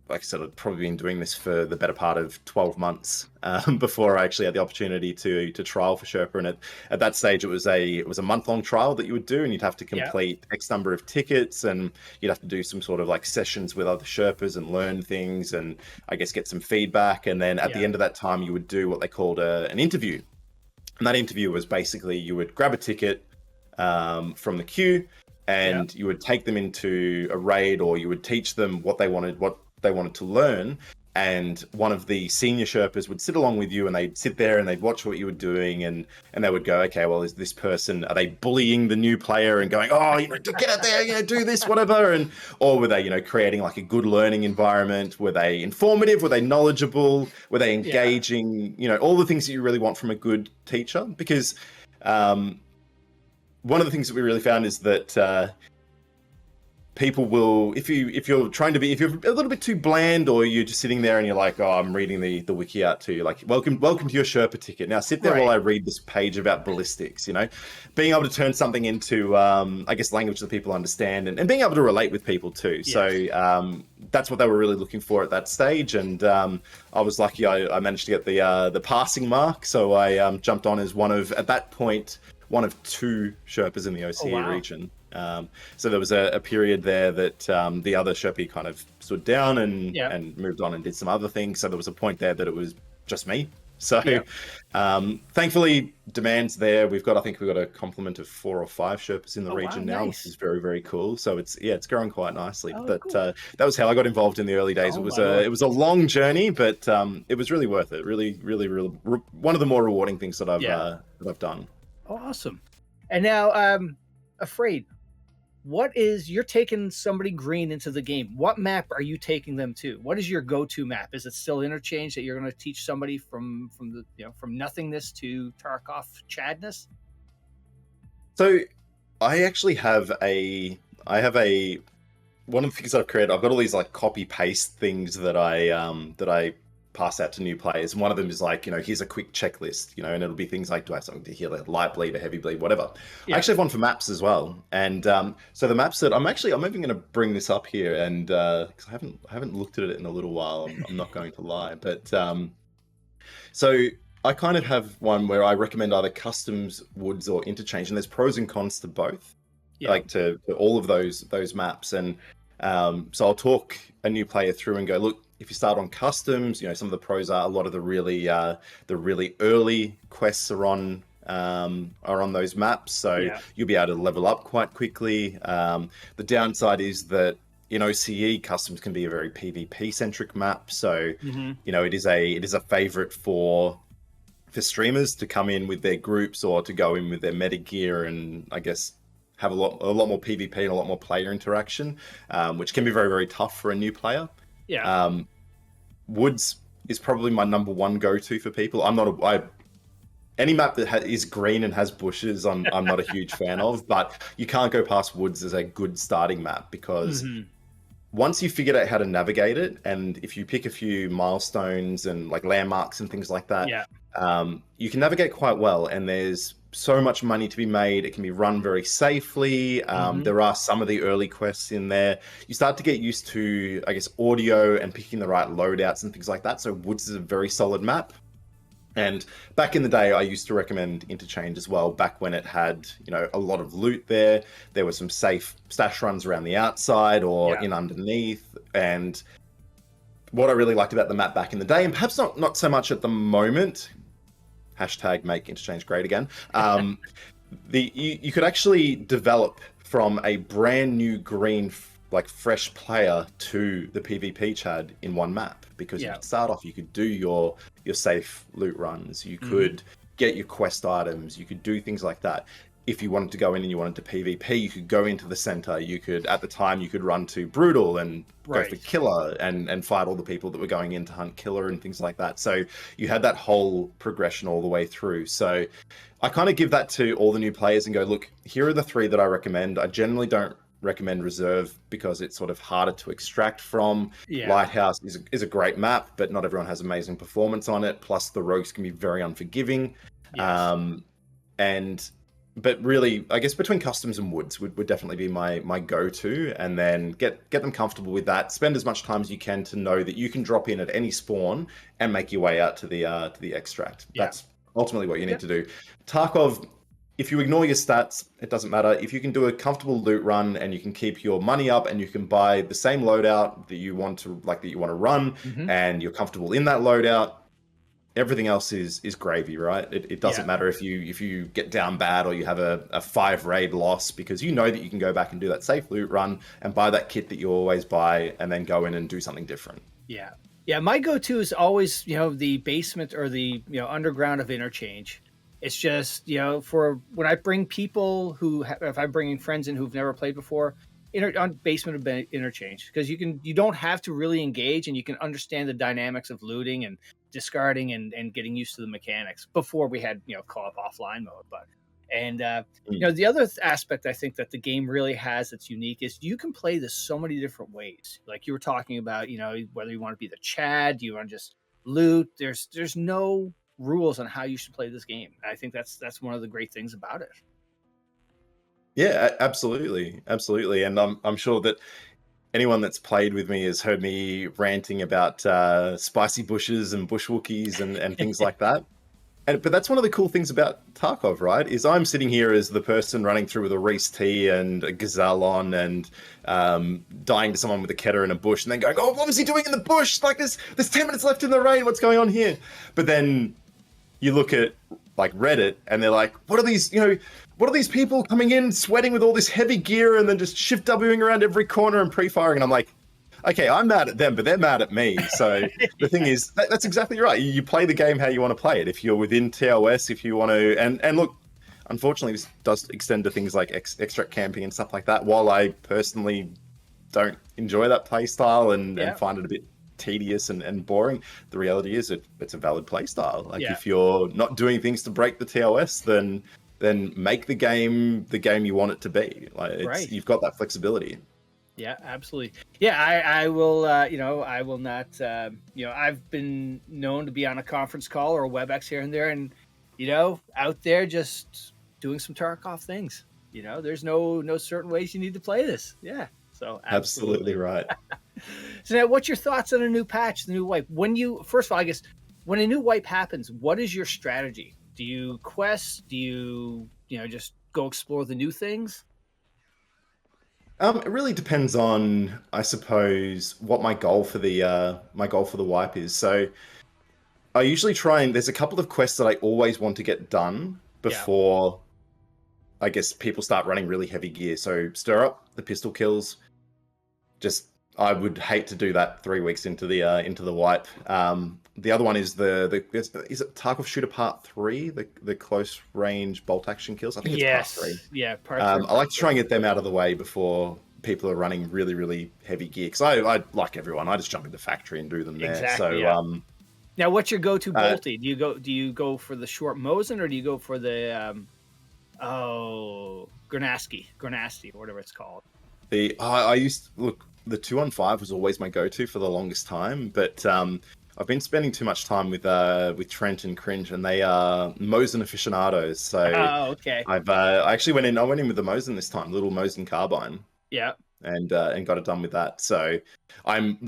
like I said, I'd probably been doing this for the better part of 12 months before I actually had the opportunity to trial for Sherpa. And at that stage, it was a month-long trial that you would do, and you'd have to complete X number of tickets, and you'd have to do some sort of like sessions with other Sherpas and learn things, and I guess get some feedback. And then at the end of that time, you would do what they called an interview. And that interview was basically, you would grab a ticket from the queue, and you would take them into a raid, or you would teach them what they wanted to learn. And one of the senior Sherpas would sit along with you, and they'd sit there and they'd watch what you were doing, and they would go, okay, well, is this person, are they bullying the new player and going, oh, get out there, do this, whatever, or were they, creating like a good learning environment? Were they informative? Were they knowledgeable? Were they engaging? All the things that you really want from a good teacher. Because one of the things that we really found is that people will, if you're a little bit too bland, or you're just sitting there and you're like, oh, I'm reading the wiki out to you, like, welcome to your Sherpa ticket. Now sit there while I read this page about ballistics. Being able to turn something into, I guess, language that people understand, and being able to relate with people too. Yes. So that's what they were really looking for at that stage. And I was lucky. I managed to get the passing mark. So I jumped on as one of 2 Sherpas in the OCE region. So there was a period there that the other Sherpa kind of stood down and moved on and did some other things. So there was a point there that it was just me. So Yeah. thankfully demand's there. I think we've got a complement of 4 or 5 Sherpas in the Oh wow, region now, which nice. is very, very cool. So it's growing quite nicely. Oh, But cool. that was how I got involved in the early days. Oh It was my lord. a long journey, but it was really worth it. Really, really, really one of the more rewarding things that Yeah. I've done. Oh, awesome. And now, Afraid, you're taking somebody green into the game. What map are you taking them to? What is your go-to map? Is it still Interchange that you're going to teach somebody from the from nothingness to Tarkov Chadness? So I actually have a one of the things I've created. I've got all these like copy paste things that I pass out to new players. And one of them is like, here's a quick checklist, and it'll be things like, do I have something to heal, like light bleed, a heavy bleed, whatever. Yeah. I actually have one for maps as well. And so the maps that I'm even going to bring this up here, and because I haven't looked at it in a little while, I'm not going to lie, but so I kind of have one where I recommend either customs, woods, or interchange, and there's pros and cons to both, like to all of those maps. And so I'll talk a new player through and go, look, if you start on customs, some of the pros are a lot of the really early quests are on those maps, so you'll be able to level up quite quickly. The downside is that in OCE, customs can be a very PvP centric map, so it is a favorite for streamers to come in with their groups or to go in with their meta gear, and I guess have a lot more PvP and a lot more player interaction, which can be very, very tough for a new player. Yeah. Woods is probably my number one go-to for people. Any map that is green and has bushes, I'm not a huge fan of, but you can't go past Woods as a good starting map, because once you figured out how to navigate it, and if you pick a few milestones and like landmarks and things like that, you can navigate quite well, and there's so much money to be made. It can be run very safely. There are some of the early quests in there. You start to get used to, I guess, audio and picking the right loadouts and things like that. So Woods is a very solid map. And back in the day, I used to recommend Interchange as well, back when it had, a lot of loot there. There were some safe stash runs around the outside or in underneath. And what I really liked about the map back in the day, and perhaps not so much at the moment, hashtag make Interchange great again, you could actually develop from a brand new green, like fresh player to the PvP Chad in one map, because you could start off, you could do your safe loot runs, you could get your quest items, you could do things like that. If you wanted to go in and you wanted to PvP, you could go into the center. At the time, you could run to Brutal and go for Killer and fight all the people that were going in to hunt Killer and things like that. So you had that whole progression all the way through. So I kind of give that to all the new players and go, look, here are the 3 that I recommend. I generally don't recommend Reserve because it's sort of harder to extract from. Lighthouse is a great map, but not everyone has amazing performance on it. Plus the rogues can be very unforgiving. But really, I guess between customs and woods would definitely be my go-to, and then get them comfortable with that. Spend as much time as you can to know that you can drop in at any spawn and make your way out to the extract. That's ultimately what you need to do. Tarkov, if you ignore your stats, it doesn't matter. If you can do a comfortable loot run and you can keep your money up and you can buy the same loadout that you want to run, and you're comfortable in that loadout, everything else is gravy, right? It doesn't matter if you get down bad or you have a 5 raid loss, because you know that you can go back and do that safe loot run and buy that kit that you always buy and then go in and do something different. Yeah, my go-to is always, the basement or the, underground of Interchange. It's just, for when I bring people if I'm bringing friends in who've never played before, on basement of Interchange, because you don't have to really engage, and you can understand the dynamics of looting and discarding and getting used to the mechanics before we had co-op offline mode. But the other aspect I think that the game really has that's unique is you can play this so many different ways. Like you were talking about, whether you want to be the Chad, you want to just loot. There's no rules on how you should play this game. I think that's one of the great things about it. Yeah, absolutely. And I'm sure that anyone that's played with me has heard me ranting about spicy bushes and bush Wookiees and things like that. But that's one of the cool things about Tarkov, right? Is I'm sitting here as the person running through with a Reese T and a Gazelle on and dying to someone with a Keter in a bush and then going, oh, what was he doing in the bush? Like there's 10 minutes left in the raid. What's going on here? But then you look at like Reddit and they're like, what are these, what are these people coming in sweating with all this heavy gear and then just shift Wing around every corner and pre-firing? And I'm like, okay, I'm mad at them, but they're mad at me. So the thing is, that's exactly right. You play the game how you want to play it. If you're within TOS, if you want to, and look, unfortunately, this does extend to things like extract camping and stuff like that. While I personally don't enjoy that play style and find it a bit tedious and boring, the reality is it's a valid play style. Like if you're not doing things to break the TOS, then make the game you want it to be. Like you've got that flexibility. Yeah, absolutely. Yeah, I will, I will not, I've been known to be on a conference call or a WebEx here and there and, out there just doing some Tarkov things. There's no certain ways you need to play this. Yeah, so absolutely right. So now what's your thoughts on a new patch, the new wipe? First of all, I guess, when a new wipe happens, what is your strategy? Do you quest? Do you, just go explore the new things? It really depends on, I suppose, what my goal for the wipe is. So I usually try and there's a couple of quests that I always want to get done before I guess people start running really heavy gear. So stir up the pistol kills. I would hate to do that 3 weeks into the wipe. The other one is is it Tarkov Shooter Part 3, the close range bolt action kills? I think it's Part 3. Yeah, Part 3. I like to try and get them out of the way before people are running really, really heavy gear. Because I like everyone, I just jump into factory and do them there. Exactly, so now what's your go-to bolty? Do you go for the short Mosin or do you go for the Granasty, or whatever it's called? I used to look. The 2-on-5 was always my go-to for the longest time, but I've been spending too much time with Trent and Cringe, and they are Mosin aficionados. So okay. I actually went in with the Mosin this time, little Mosin carbine. Yeah. And got it done with that. So I'm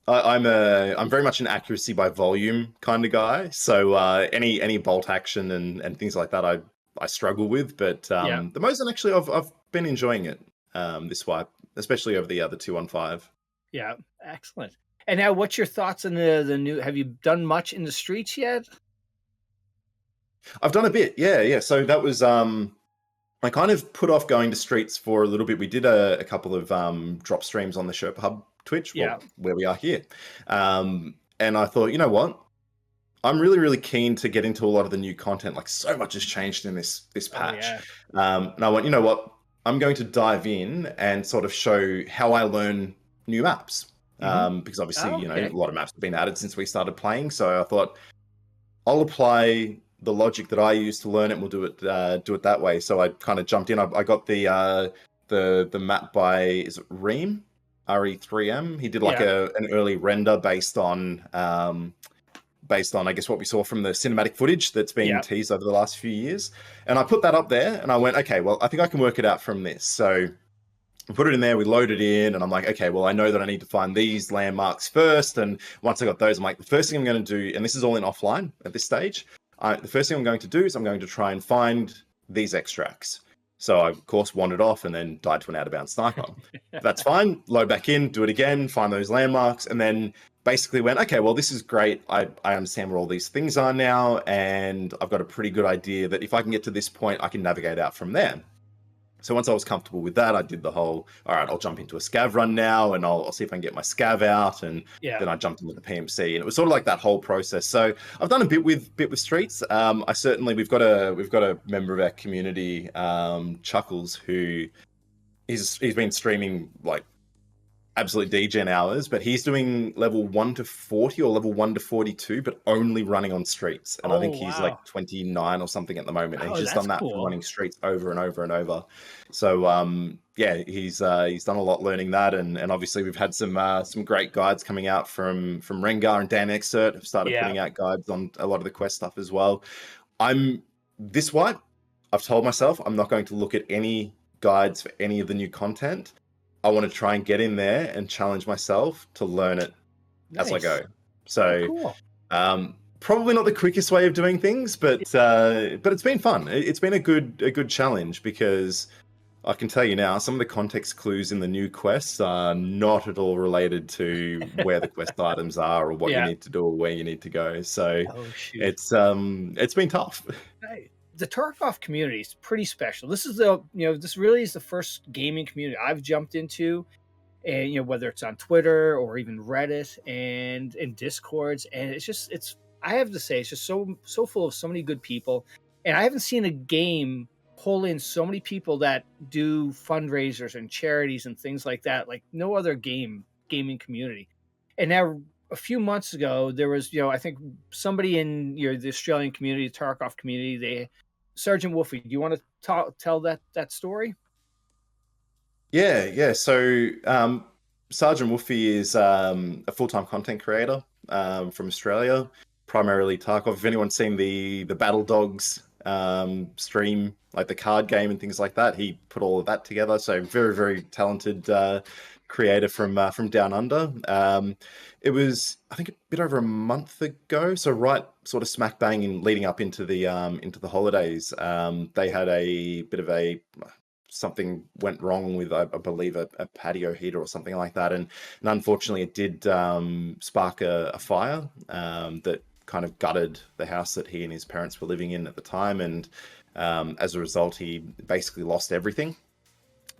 very much an accuracy by volume kind of guy. So any bolt action and things like that I struggle with, but the Mosin actually I've been enjoying it this wipe, especially over the other 2-on-5. Yeah, excellent. And now, what's your thoughts on the new? Have you done much in the streets yet? I've done a bit, yeah. So that was I kind of put off going to streets for a little bit. We did a couple of drop streams on the Sherpa Hub Twitch, where we are here, and I thought, you know what? I'm really, really keen to get into a lot of the new content. Like, so much has changed in this patch, and I went, you know what? I'm going to dive in and sort of show how I learn new maps. Because obviously, a lot of maps have been added since we started playing. So I thought I'll apply the logic that I use to learn it, and we'll do it that way. So I kind of jumped in. I got the map by, is it Reem? RE3M. He did like an early render based on I guess what we saw from the cinematic footage that's been teased over the last few years. And I put that up there and I went, okay, well, I think I can work it out from this. So we put it in there, we loaded in, and I'm like, okay, well, I know that I need to find these landmarks first. And once I got those, I'm like, the first thing I'm going to do, and this is all in offline at this stage, the first thing I'm going to do is I'm going to try and find these extracts. So I, of course, wandered off and then died to an out-of-bounds sniper. That's fine. Load back in, do it again, find those landmarks, and then basically went, okay, well, this is great. I understand where all these things are now, and I've got a pretty good idea that if I can get to this point, I can navigate out from there. So once I was comfortable with that, I did the whole, all right, I'll jump into a SCAV run now, and I'll see if I can get my SCAV out, and then I jumped into the PMC, and it was sort of like that whole process. So I've done a bit with streets. We've got a member of our community, Chuckles, who he's been streaming like absolute degen hours, but he's doing level 1 to 40 or level 1 to 42, but only running on streets. And I think he's like 29 or something at the moment. And he's just done that from running streets over and over and over. So he's done a lot learning that, and obviously we've had some great guides coming out from Rengar and Dan Exert have started putting out guides on a lot of the quest stuff as well. This wipe, I've told myself I'm not going to look at any guides for any of the new content. I want to try and get in there and challenge myself to learn it as I go. So probably not the quickest way of doing things, but it's been fun. It's been a good challenge because I can tell you now, some of the context clues in the new quests are not at all related to where the quest items are or what you Yeah. need to do or where you need to go. So Oh shoot. it's been tough. Hey, the Tarkov community is pretty special. This is the this really is the first gaming community I've jumped into, and whether it's on Twitter or even Reddit and in Discords, and it's I have to say it's just so full of so many good people, and I haven't seen a game pull in so many people that do fundraisers and charities and things like that like no other gaming community. And now a few months ago there was I think somebody in the Australian community, the Tarkov community, they Sgt Wolfie, do you want to tell that story? Yeah. So Sergeant Wolfie is a full-time content creator from Australia, primarily Tarkov. If anyone's seen the Battle Dogs stream, like the card game and things like that, he put all of that together. So very, very talented creator from down under. It was, I think, a bit over a month ago. So right, sort of smack bang in leading up into the holidays. They had a bit of something went wrong with, I believe, a patio heater or something like that, and unfortunately, it did spark a fire that kind of gutted the house that he and his parents were living in at the time, and as a result, he basically lost everything.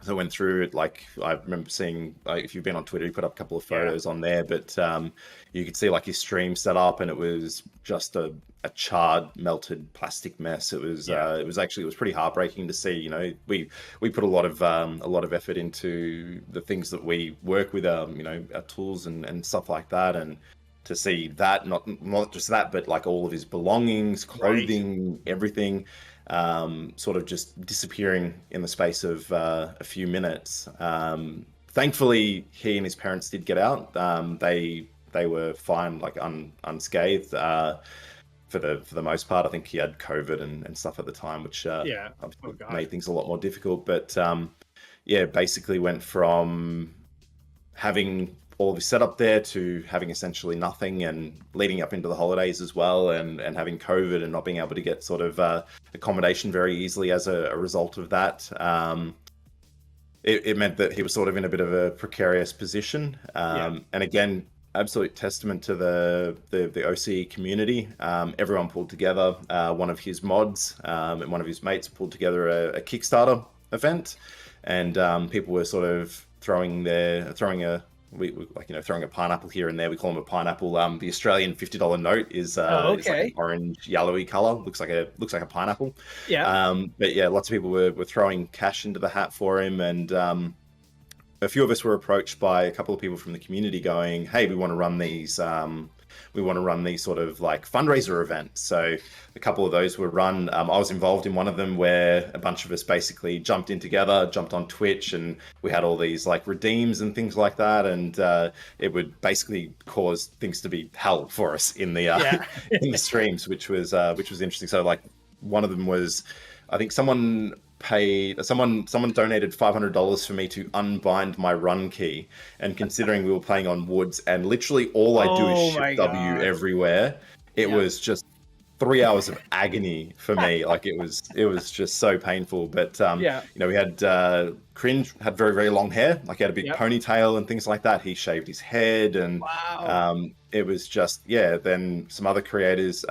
So I went through it, like I remember seeing, like, if you've been on Twitter, you put up a couple of photos on there, but you could see like his stream set up, and it was just a charred, melted plastic mess. It was it was pretty heartbreaking to see. We put a lot of effort into the things that we work with, our tools and stuff like that, and to see that, not just that, but like all of his belongings, clothing, everything, sort of just disappearing in the space of a few minutes. Thankfully, he and his parents did get out. They were fine, like unscathed for the most part. I think he had COVID and stuff at the time, which obviously made things a lot more difficult. But basically went from having all of his setup there to having essentially nothing, and leading up into the holidays as well, and having COVID and not being able to get sort of accommodation very easily as a result of that. It meant that he was sort of in a bit of a precarious position. And again, absolute testament to the OCE community. Everyone pulled together. One of his mods and one of his mates pulled together a Kickstarter event, and people were sort of throwing a pineapple here and there. We call them a pineapple. The Australian $50 note is like an orange yellowy color. Looks like a pineapple. But yeah, lots of people were throwing cash into the hat for him, and a few of us were approached by a couple of people from the community going, "Hey, we want to run these. We want to run these sort of like fundraiser events." So a couple of those were run. I was involved in one of them where a bunch of us basically jumped in together, jumped on Twitch, and we had all these like redeems and things like that. And it would basically cause things to be hell for us in the in the streams, which was interesting. So like one of them was, I think someone donated $500 for me to unbind my run key, and considering we were playing on woods and literally all I do is shift W everywhere, it was just 3 hours of agony for me. Like it was just so painful. But we had Cringe had very, very long hair, like he had a big ponytail and things like that. He shaved his head, and it was just then some other creators,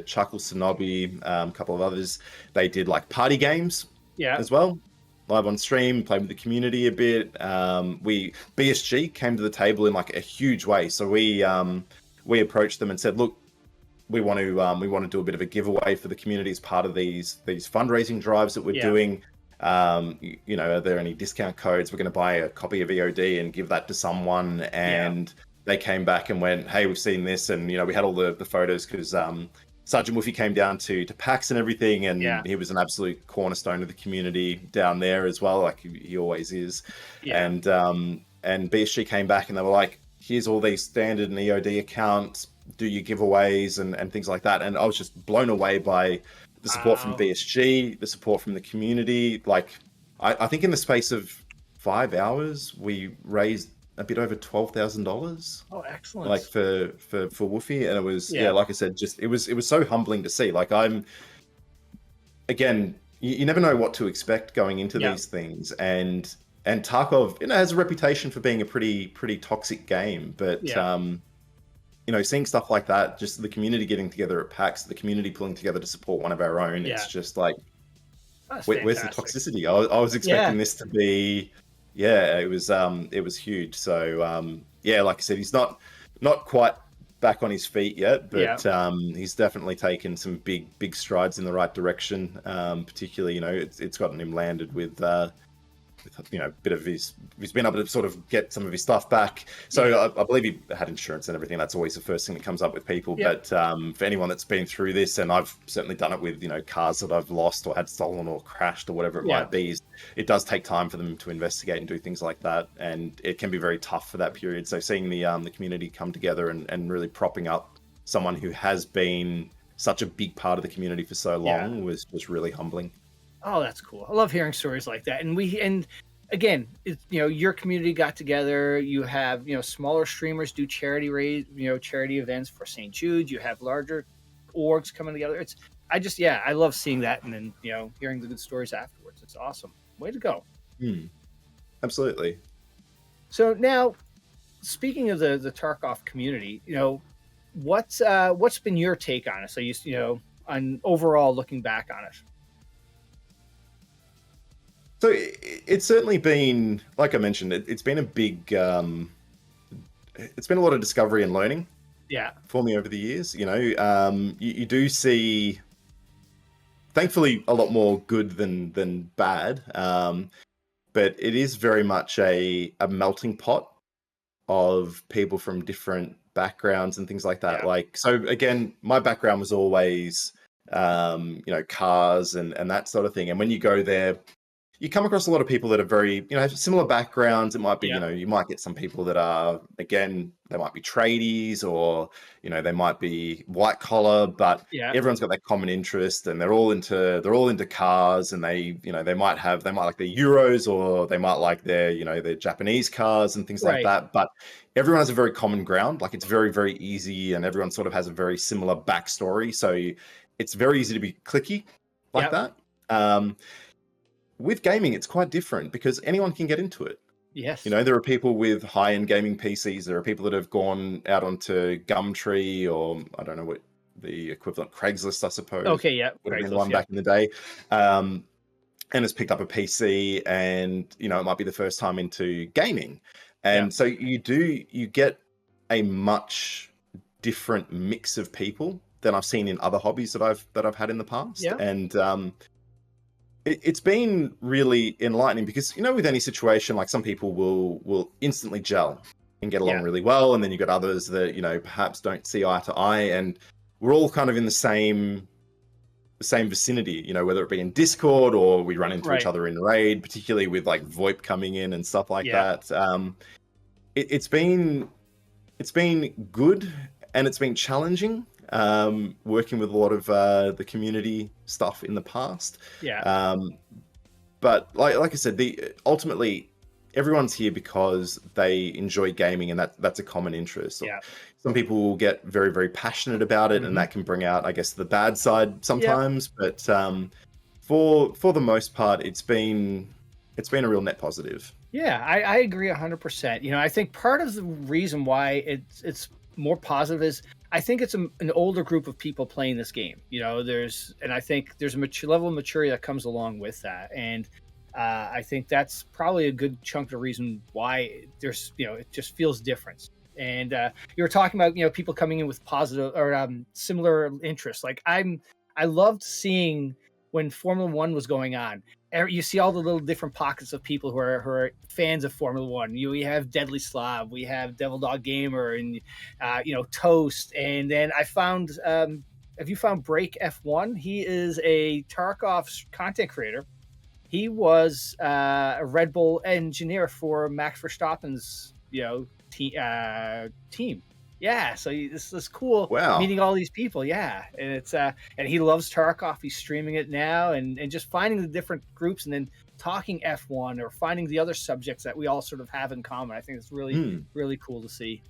Chuckle Sonobi, a couple of others, they did like party games as well, live on stream, played with the community a bit. BSG came to the table in like a huge way. So we approached them and said, look, we want to do a bit of a giveaway for the community as part of these fundraising drives that we're doing. Are there any discount codes? We're going to buy a copy of EOD and give that to someone. And they came back and went, hey, we've seen this, and we had all the photos because Sgt Wolfie came down to PAX and everything, and he was an absolute cornerstone of the community down there as well, like he always is. And BSG came back and they were like, here's all these standard and EOD accounts, do your giveaways and things like that. And I was just blown away by the support from BSG, the support from the community. Like I think in the space of 5 hours, we raised a bit over $12,000. Oh, excellent! Like for Wolfie, and it was like I said, just it was so humbling to see. Like I'm, again, you never know what to expect going into Yeah. these things, and Tarkov, has a reputation for being a pretty toxic game, but Yeah. seeing stuff like that, just the community getting together at PAX, the community pulling together to support one of our own, Yeah. it's just like, That's where's the fantastic. toxicity? I was Yeah. expecting this to be, yeah, it was huge. So yeah, like I said, he's not quite back on his feet yet, Yeah. but he's definitely taken some big strides in the right direction. Particularly, it's gotten him landed with a bit of he's been able to sort of get some of his stuff back. So Yeah. I believe he had insurance and everything. That's always the first thing that comes up with people. Yeah. But for anyone that's been through this, and I've certainly done it with cars that I've lost or had stolen or crashed or whatever it Yeah. might be, it does take time for them to investigate and do things like that, and it can be very tough for that period. So seeing the community come together and really propping up someone who has been such a big part of the community for so long was really humbling. Oh, that's cool. I love hearing stories like that. And again, it's, your community got together. You have, smaller streamers do charity charity events for St. Jude. You have larger orgs coming together. I love seeing that, and then, hearing the good stories afterwards. It's awesome. Way to go. Absolutely. So now, speaking of the Tarkov community, what's been your take on it? So on overall looking back on it. So it's certainly been, like I mentioned, it's been a big, it's been a lot of discovery and learning. Yeah. For me over the years, you do see, thankfully, a lot more good than bad. But it is very much a melting pot of people from different backgrounds and things like that. Yeah. Like, so again, my background was always, cars and that sort of thing. And when you go there, you come across a lot of people that are very, have similar backgrounds. It might be, you might get some people that are, again, they might be tradies, or, they might be white collar, but everyone's got that common interest, and they're all into cars, and they might like their Euros, or they might like their Japanese cars and things like that. But everyone has a very common ground. Like, it's very, very easy, and everyone sort of has a very similar backstory. So it's very easy to be cliquey like that. With gaming, it's quite different because anyone can get into it. Yes. There are people with high-end gaming PCs. There are people that have gone out onto Gumtree, or I don't know what the equivalent, Craigslist, I suppose. Okay, yeah. Would have been one back in the day. And has picked up a PC, and, it might be the first time into gaming. And so you get a much different mix of people than I've seen in other hobbies that I've had in the past. Yeah. And it's been really enlightening because, with any situation, like, some people will instantly gel and get along really well. And then you've got others that, perhaps don't see eye to eye. And we're all kind of in the same vicinity, whether it be in Discord or we run into each other in raid, particularly with like VoIP coming in and stuff like that. It's been good, and it's been challenging. Working with a lot of the community stuff in the past. But like I said, ultimately everyone's here because they enjoy gaming, and that's a common interest. Some people will get very, very passionate about it, and that can bring out, I guess, the bad side sometimes. But for the most part, it's been a real net positive. Yeah, I agree 100%. I think part of the reason why it's more positive is, I think it's an older group of people playing this game. And I think there's a level of maturity that comes along with that. And I think that's probably a good chunk of the reason why there's, it just feels different. And you were talking about, people coming in with positive or similar interests. Like, I loved seeing when Formula One was going on. You see all the little different pockets of people who are fans of Formula One. We have Deadly Slav, we have Devil Dog Gamer, and Toast. And then I found, have you found Break F1? He is a Tarkov content creator. He was a Red Bull engineer for Max Verstappen's team. Yeah, so this is cool. Wow. Meeting all these people. Yeah, and it's and he loves Tarkov. He's streaming it now, and just finding the different groups, and then talking F1 or finding the other subjects that we all sort of have in common. I think it's really really cool to see.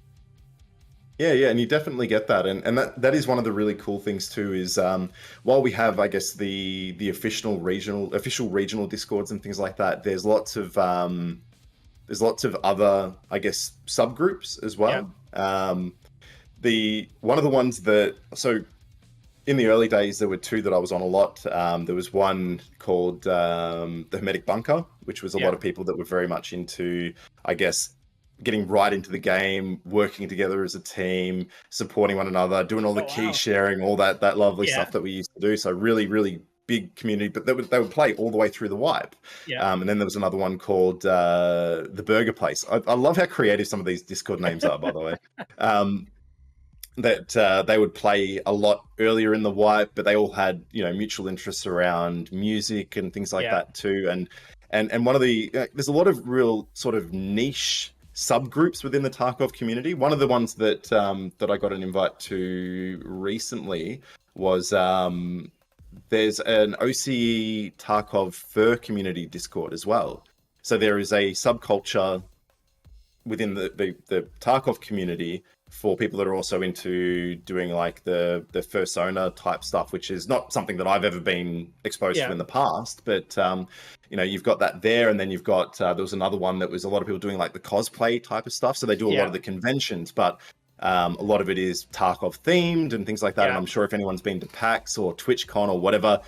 Yeah, and you definitely get that, and that is one of the really cool things too. Is while we have, I guess, the official regional discords and things like that, there's lots of other, I guess, subgroups as Yeah. well. The one of the ones that so in the early days there were two that I was on a lot. There was one called the Hermetic Bunker, which was a lot of people that were very much into, I guess, getting right into the game, working together as a team, supporting one another, doing all the key sharing, all that lovely stuff that we used to do. So really, really big community, but they would play all the way through the wipe. And then there was another one called the Burger Place. I love how creative some of these Discord names are, by the way. That they would play a lot earlier in the wipe, but they all had, you know, mutual interests around music and things like that too. And one of the there's a lot of real sort of niche subgroups within the Tarkov community. One of the ones that that I got an invite to recently was there's an OCE Tarkov fur community Discord as well. So there is a subculture within the Tarkov community for people that are also into doing like the fursona type stuff, which is not something that I've ever been exposed to in the past, but you know, you've got that there, and then you've got there was another one that was a lot of people doing like the cosplay type of stuff. So they do a lot of the conventions, but a lot of it is Tarkov themed and things like that. And I'm sure if anyone's been to PAX or TwitchCon or whatever,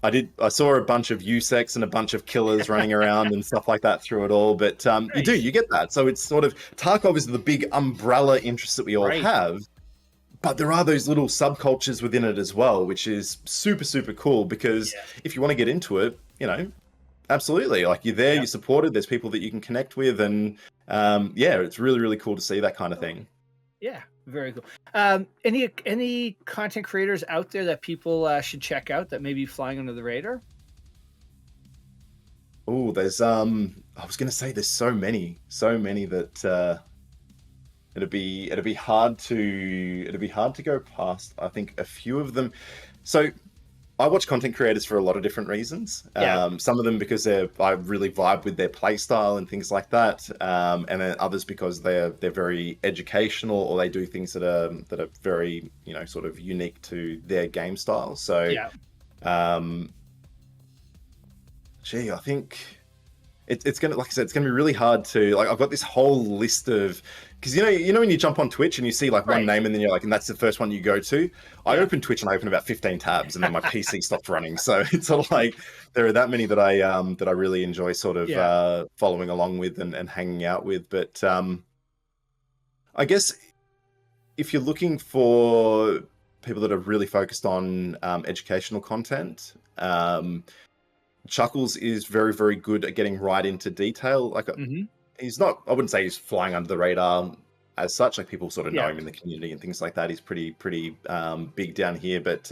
I saw a bunch of USEX and a bunch of killers running around and stuff like that through it all. But you get that. So it's sort of, Tarkov is the big umbrella interest that we all have. But there are those little subcultures within it as well, which is super, super cool, because if you want to get into it, you know, absolutely. Like, you're there, you're supported, there's people that you can connect with. And it's really, really cool to see that kind of thing. Yeah, very cool. Any content creators out there that people should check out that may be flying under the radar? Oh, there's I was gonna say there's so many that it'd be hard to go past. I think a few of them. So I watch content creators for a lot of different reasons. Some of them because I really vibe with their play style and things like that, and then others because they're very educational, or they do things that are very, you know, sort of unique to their game style. So, I think it's gonna, like I said, it's gonna be really hard to, like, I've got this whole list of, because you know when you jump on Twitch and you see like one name and then you're like, and that's the first one you go to. I open Twitch and I open about 15 tabs and then my PC stops running. So it's sort of like there are that many that I really enjoy sort of following along with and hanging out with. But I guess if you're looking for people that are really focused on educational content, Chuckles is very, very good at getting right into detail. Like, he's not, I wouldn't say he's flying under the radar as such. Like, people sort of know him in the community and things like that. He's pretty big down here. But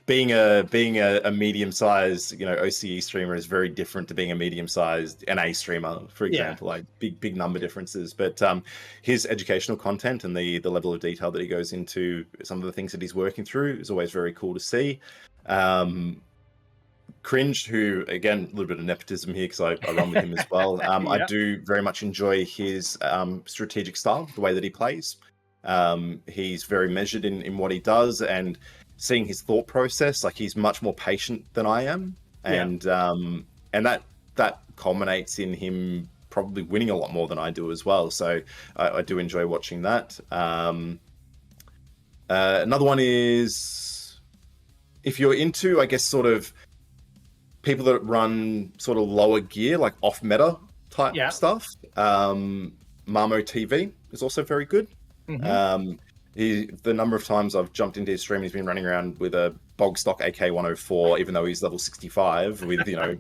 being a medium-sized, you know, OCE streamer is very different to being a medium-sized NA streamer, for example. Like, big number differences. But his educational content and the level of detail that he goes into some of the things that he's working through is always very cool to see. Cringe, who, again, a little bit of nepotism here because I run with him as well. I do very much enjoy his strategic style, the way that he plays. He's very measured in what he does, and seeing his thought process, like, he's much more patient than I am, and that culminates in him probably winning a lot more than I do as well. So I do enjoy watching that. Another one is, if you're into, I guess, sort of people that run sort of lower gear, like off meta type stuff. Marmo TV is also very good. The number of times I've jumped into his stream, he's been running around with a bog stock AK-104, even though he's level 65 with, you know,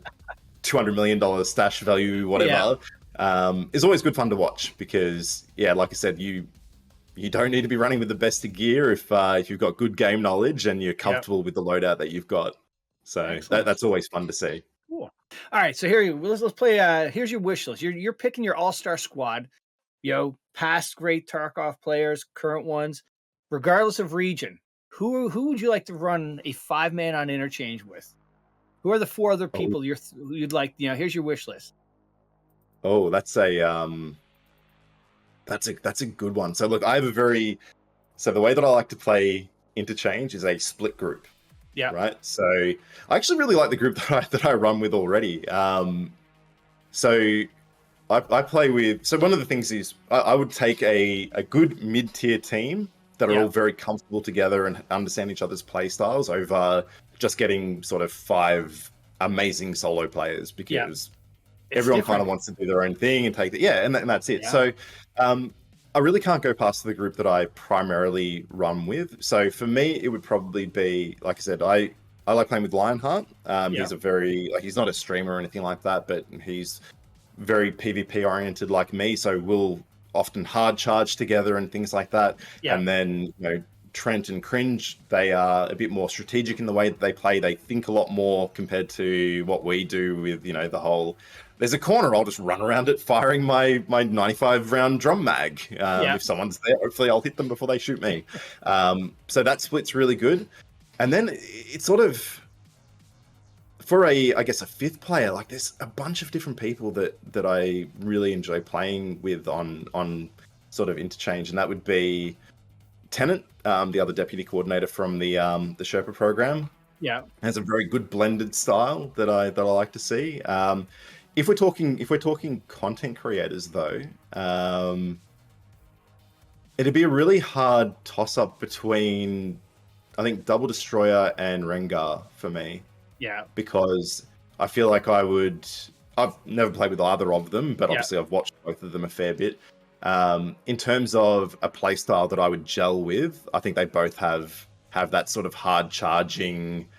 $200 million stash value, whatever. It's always good fun to watch because, like I said, you don't need to be running with the best of gear if you've got good game knowledge and you're comfortable with the loadout that you've got. So that's always fun to see. Cool. All right, so here let's play. Here's your wish list. You're picking your all-star squad. You know, past great Tarkov players, current ones, regardless of region. Who would you like to run a 5-man on interchange with? Who are the 4 other people you'd like? You know, here's your wish list. Oh, that's a good one. So look, I have a very So the way that I like to play Interchange is a split group. Yeah. Right. So I actually really like the group that I run with already. So I play with. So one of the things is I would take a good mid-tier team that are all very comfortable together and understand each other's play styles over just getting sort of 5 amazing solo players, because everyone kind of wants to do their own thing and take it. Yeah, and that's it. So I really can't go past the group that I primarily run with. So for me, it would probably be, like I said, I like playing with Lionheart. He's a very, like, he's not a streamer or anything like that, but he's very PvP oriented like me. So we'll often hard charge together and things like that. And then, Trent and Cringe, they are a bit more strategic in the way that they play. They think a lot more compared to what we do with, the whole, there's a corner, I'll just run around it firing my 95 round drum mag. If someone's there, hopefully I'll hit them before they shoot me. So that split's really good. And then it's sort of, for a 5th player, like, there's a bunch of different people that I really enjoy playing with on sort of Interchange. And that would be Tennant, the other deputy coordinator from the Sherpa program. Has a very good blended style that I like to see. If we're talking content creators, though, it'd be a really hard toss up between, I think, Double Destroyer and Rengar for me. Because I feel like I've never played with either of them, but obviously I've watched both of them a fair bit. In terms of a play style that I would gel with, I think they both have that sort of hard charging,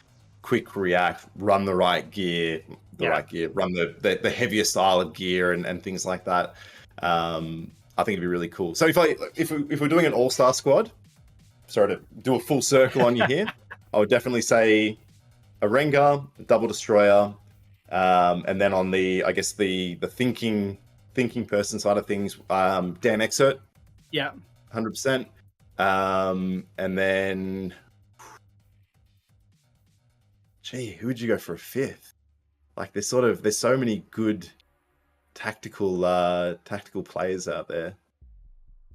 quick react, run the right gear, right gear, run the heavier style of gear and things like that. I think it'd be really cool. So if we're doing an all-star squad, sorry to do a full circle on you here, I would definitely say a Rengar, a Double Destroyer, and then on the, I guess, the thinking person side of things, Dan Exert. 100%. And then, who would you go for a 5th? Like, there's so many good tactical players out there.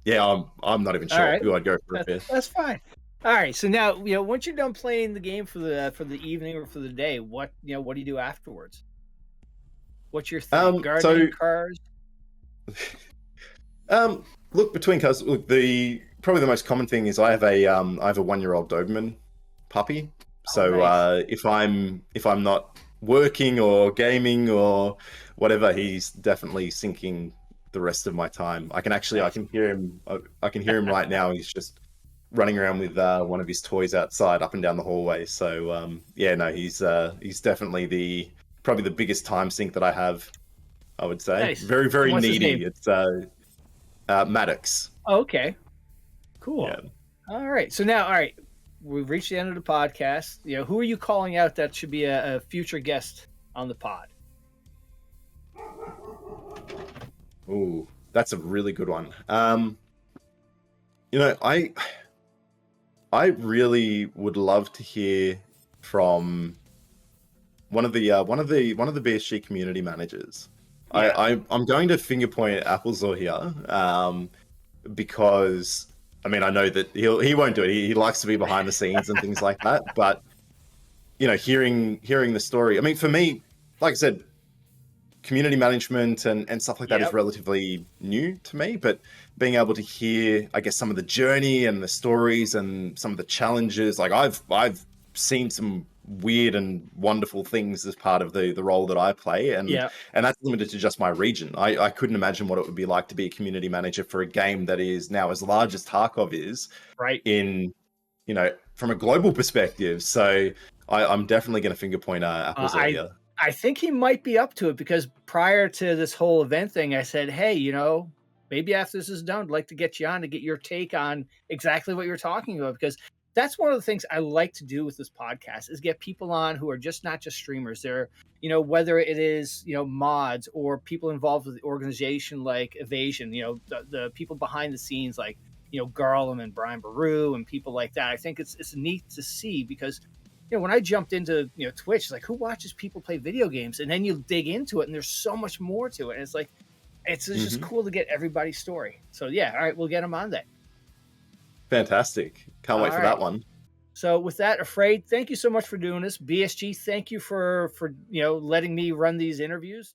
Yeah, I'm not even sure who I'd go for a 5th. That's fine. All right. So now, once you're done playing the game for the evening or for the day, what do you do afterwards? What's your thing? Gardening, cars? Look, between cars, probably the most common thing is I have a 1-year-old Doberman puppy. So nice. If I'm not working or gaming or whatever, he's definitely sinking the rest of my time. I can hear him. I can hear him right now. He's just running around with one of his toys outside, up and down the hallway. So he's definitely probably the biggest time sink that I have, I would say. Nice. Very, very needy. It's Maddox. Oh, okay. Cool. Yeah. All right. So now, we've reached the end of the podcast. Who are you calling out that should be a future guest on the pod? Ooh, that's a really good one. I really would love to hear from one of the BSG community managers. I'm going to finger point at Applesor here, because I know that he won't do it. He likes to be behind the scenes and things like that. But hearing the story. For me, like I said, community management and stuff like that is relatively new to me. But being able to hear, I guess, some of the journey and the stories and some of the challenges, like I've seen some weird and wonderful things as part of the role that I play, and that's limited to just my region. I couldn't imagine what it would be like to be a community manager for a game that is now as large as Tarkov is, in from a global perspective. So I'm definitely going to finger point Apples here. I think he might be up to it, because prior to this whole event thing, I said, hey, maybe after this is done, I'd like to get you on to get your take on exactly what you're talking about, because that's one of the things I like to do with this podcast, is get people on who are not just streamers. They're, whether it is, mods or people involved with the organization like Evasion, the people behind the scenes like, Garland and Brian Baru and people like that. I think it's neat to see, because, when I jumped into, Twitch, it's like, who watches people play video games? And then you dig into it and there's so much more to it. And it's like, it's just cool to get everybody's story. So yeah, all right, we'll get them on that. Fantastic. Can't wait All for right. that one. So with that, Afraid, thank you so much for doing this. BSG, thank you for letting me run these interviews.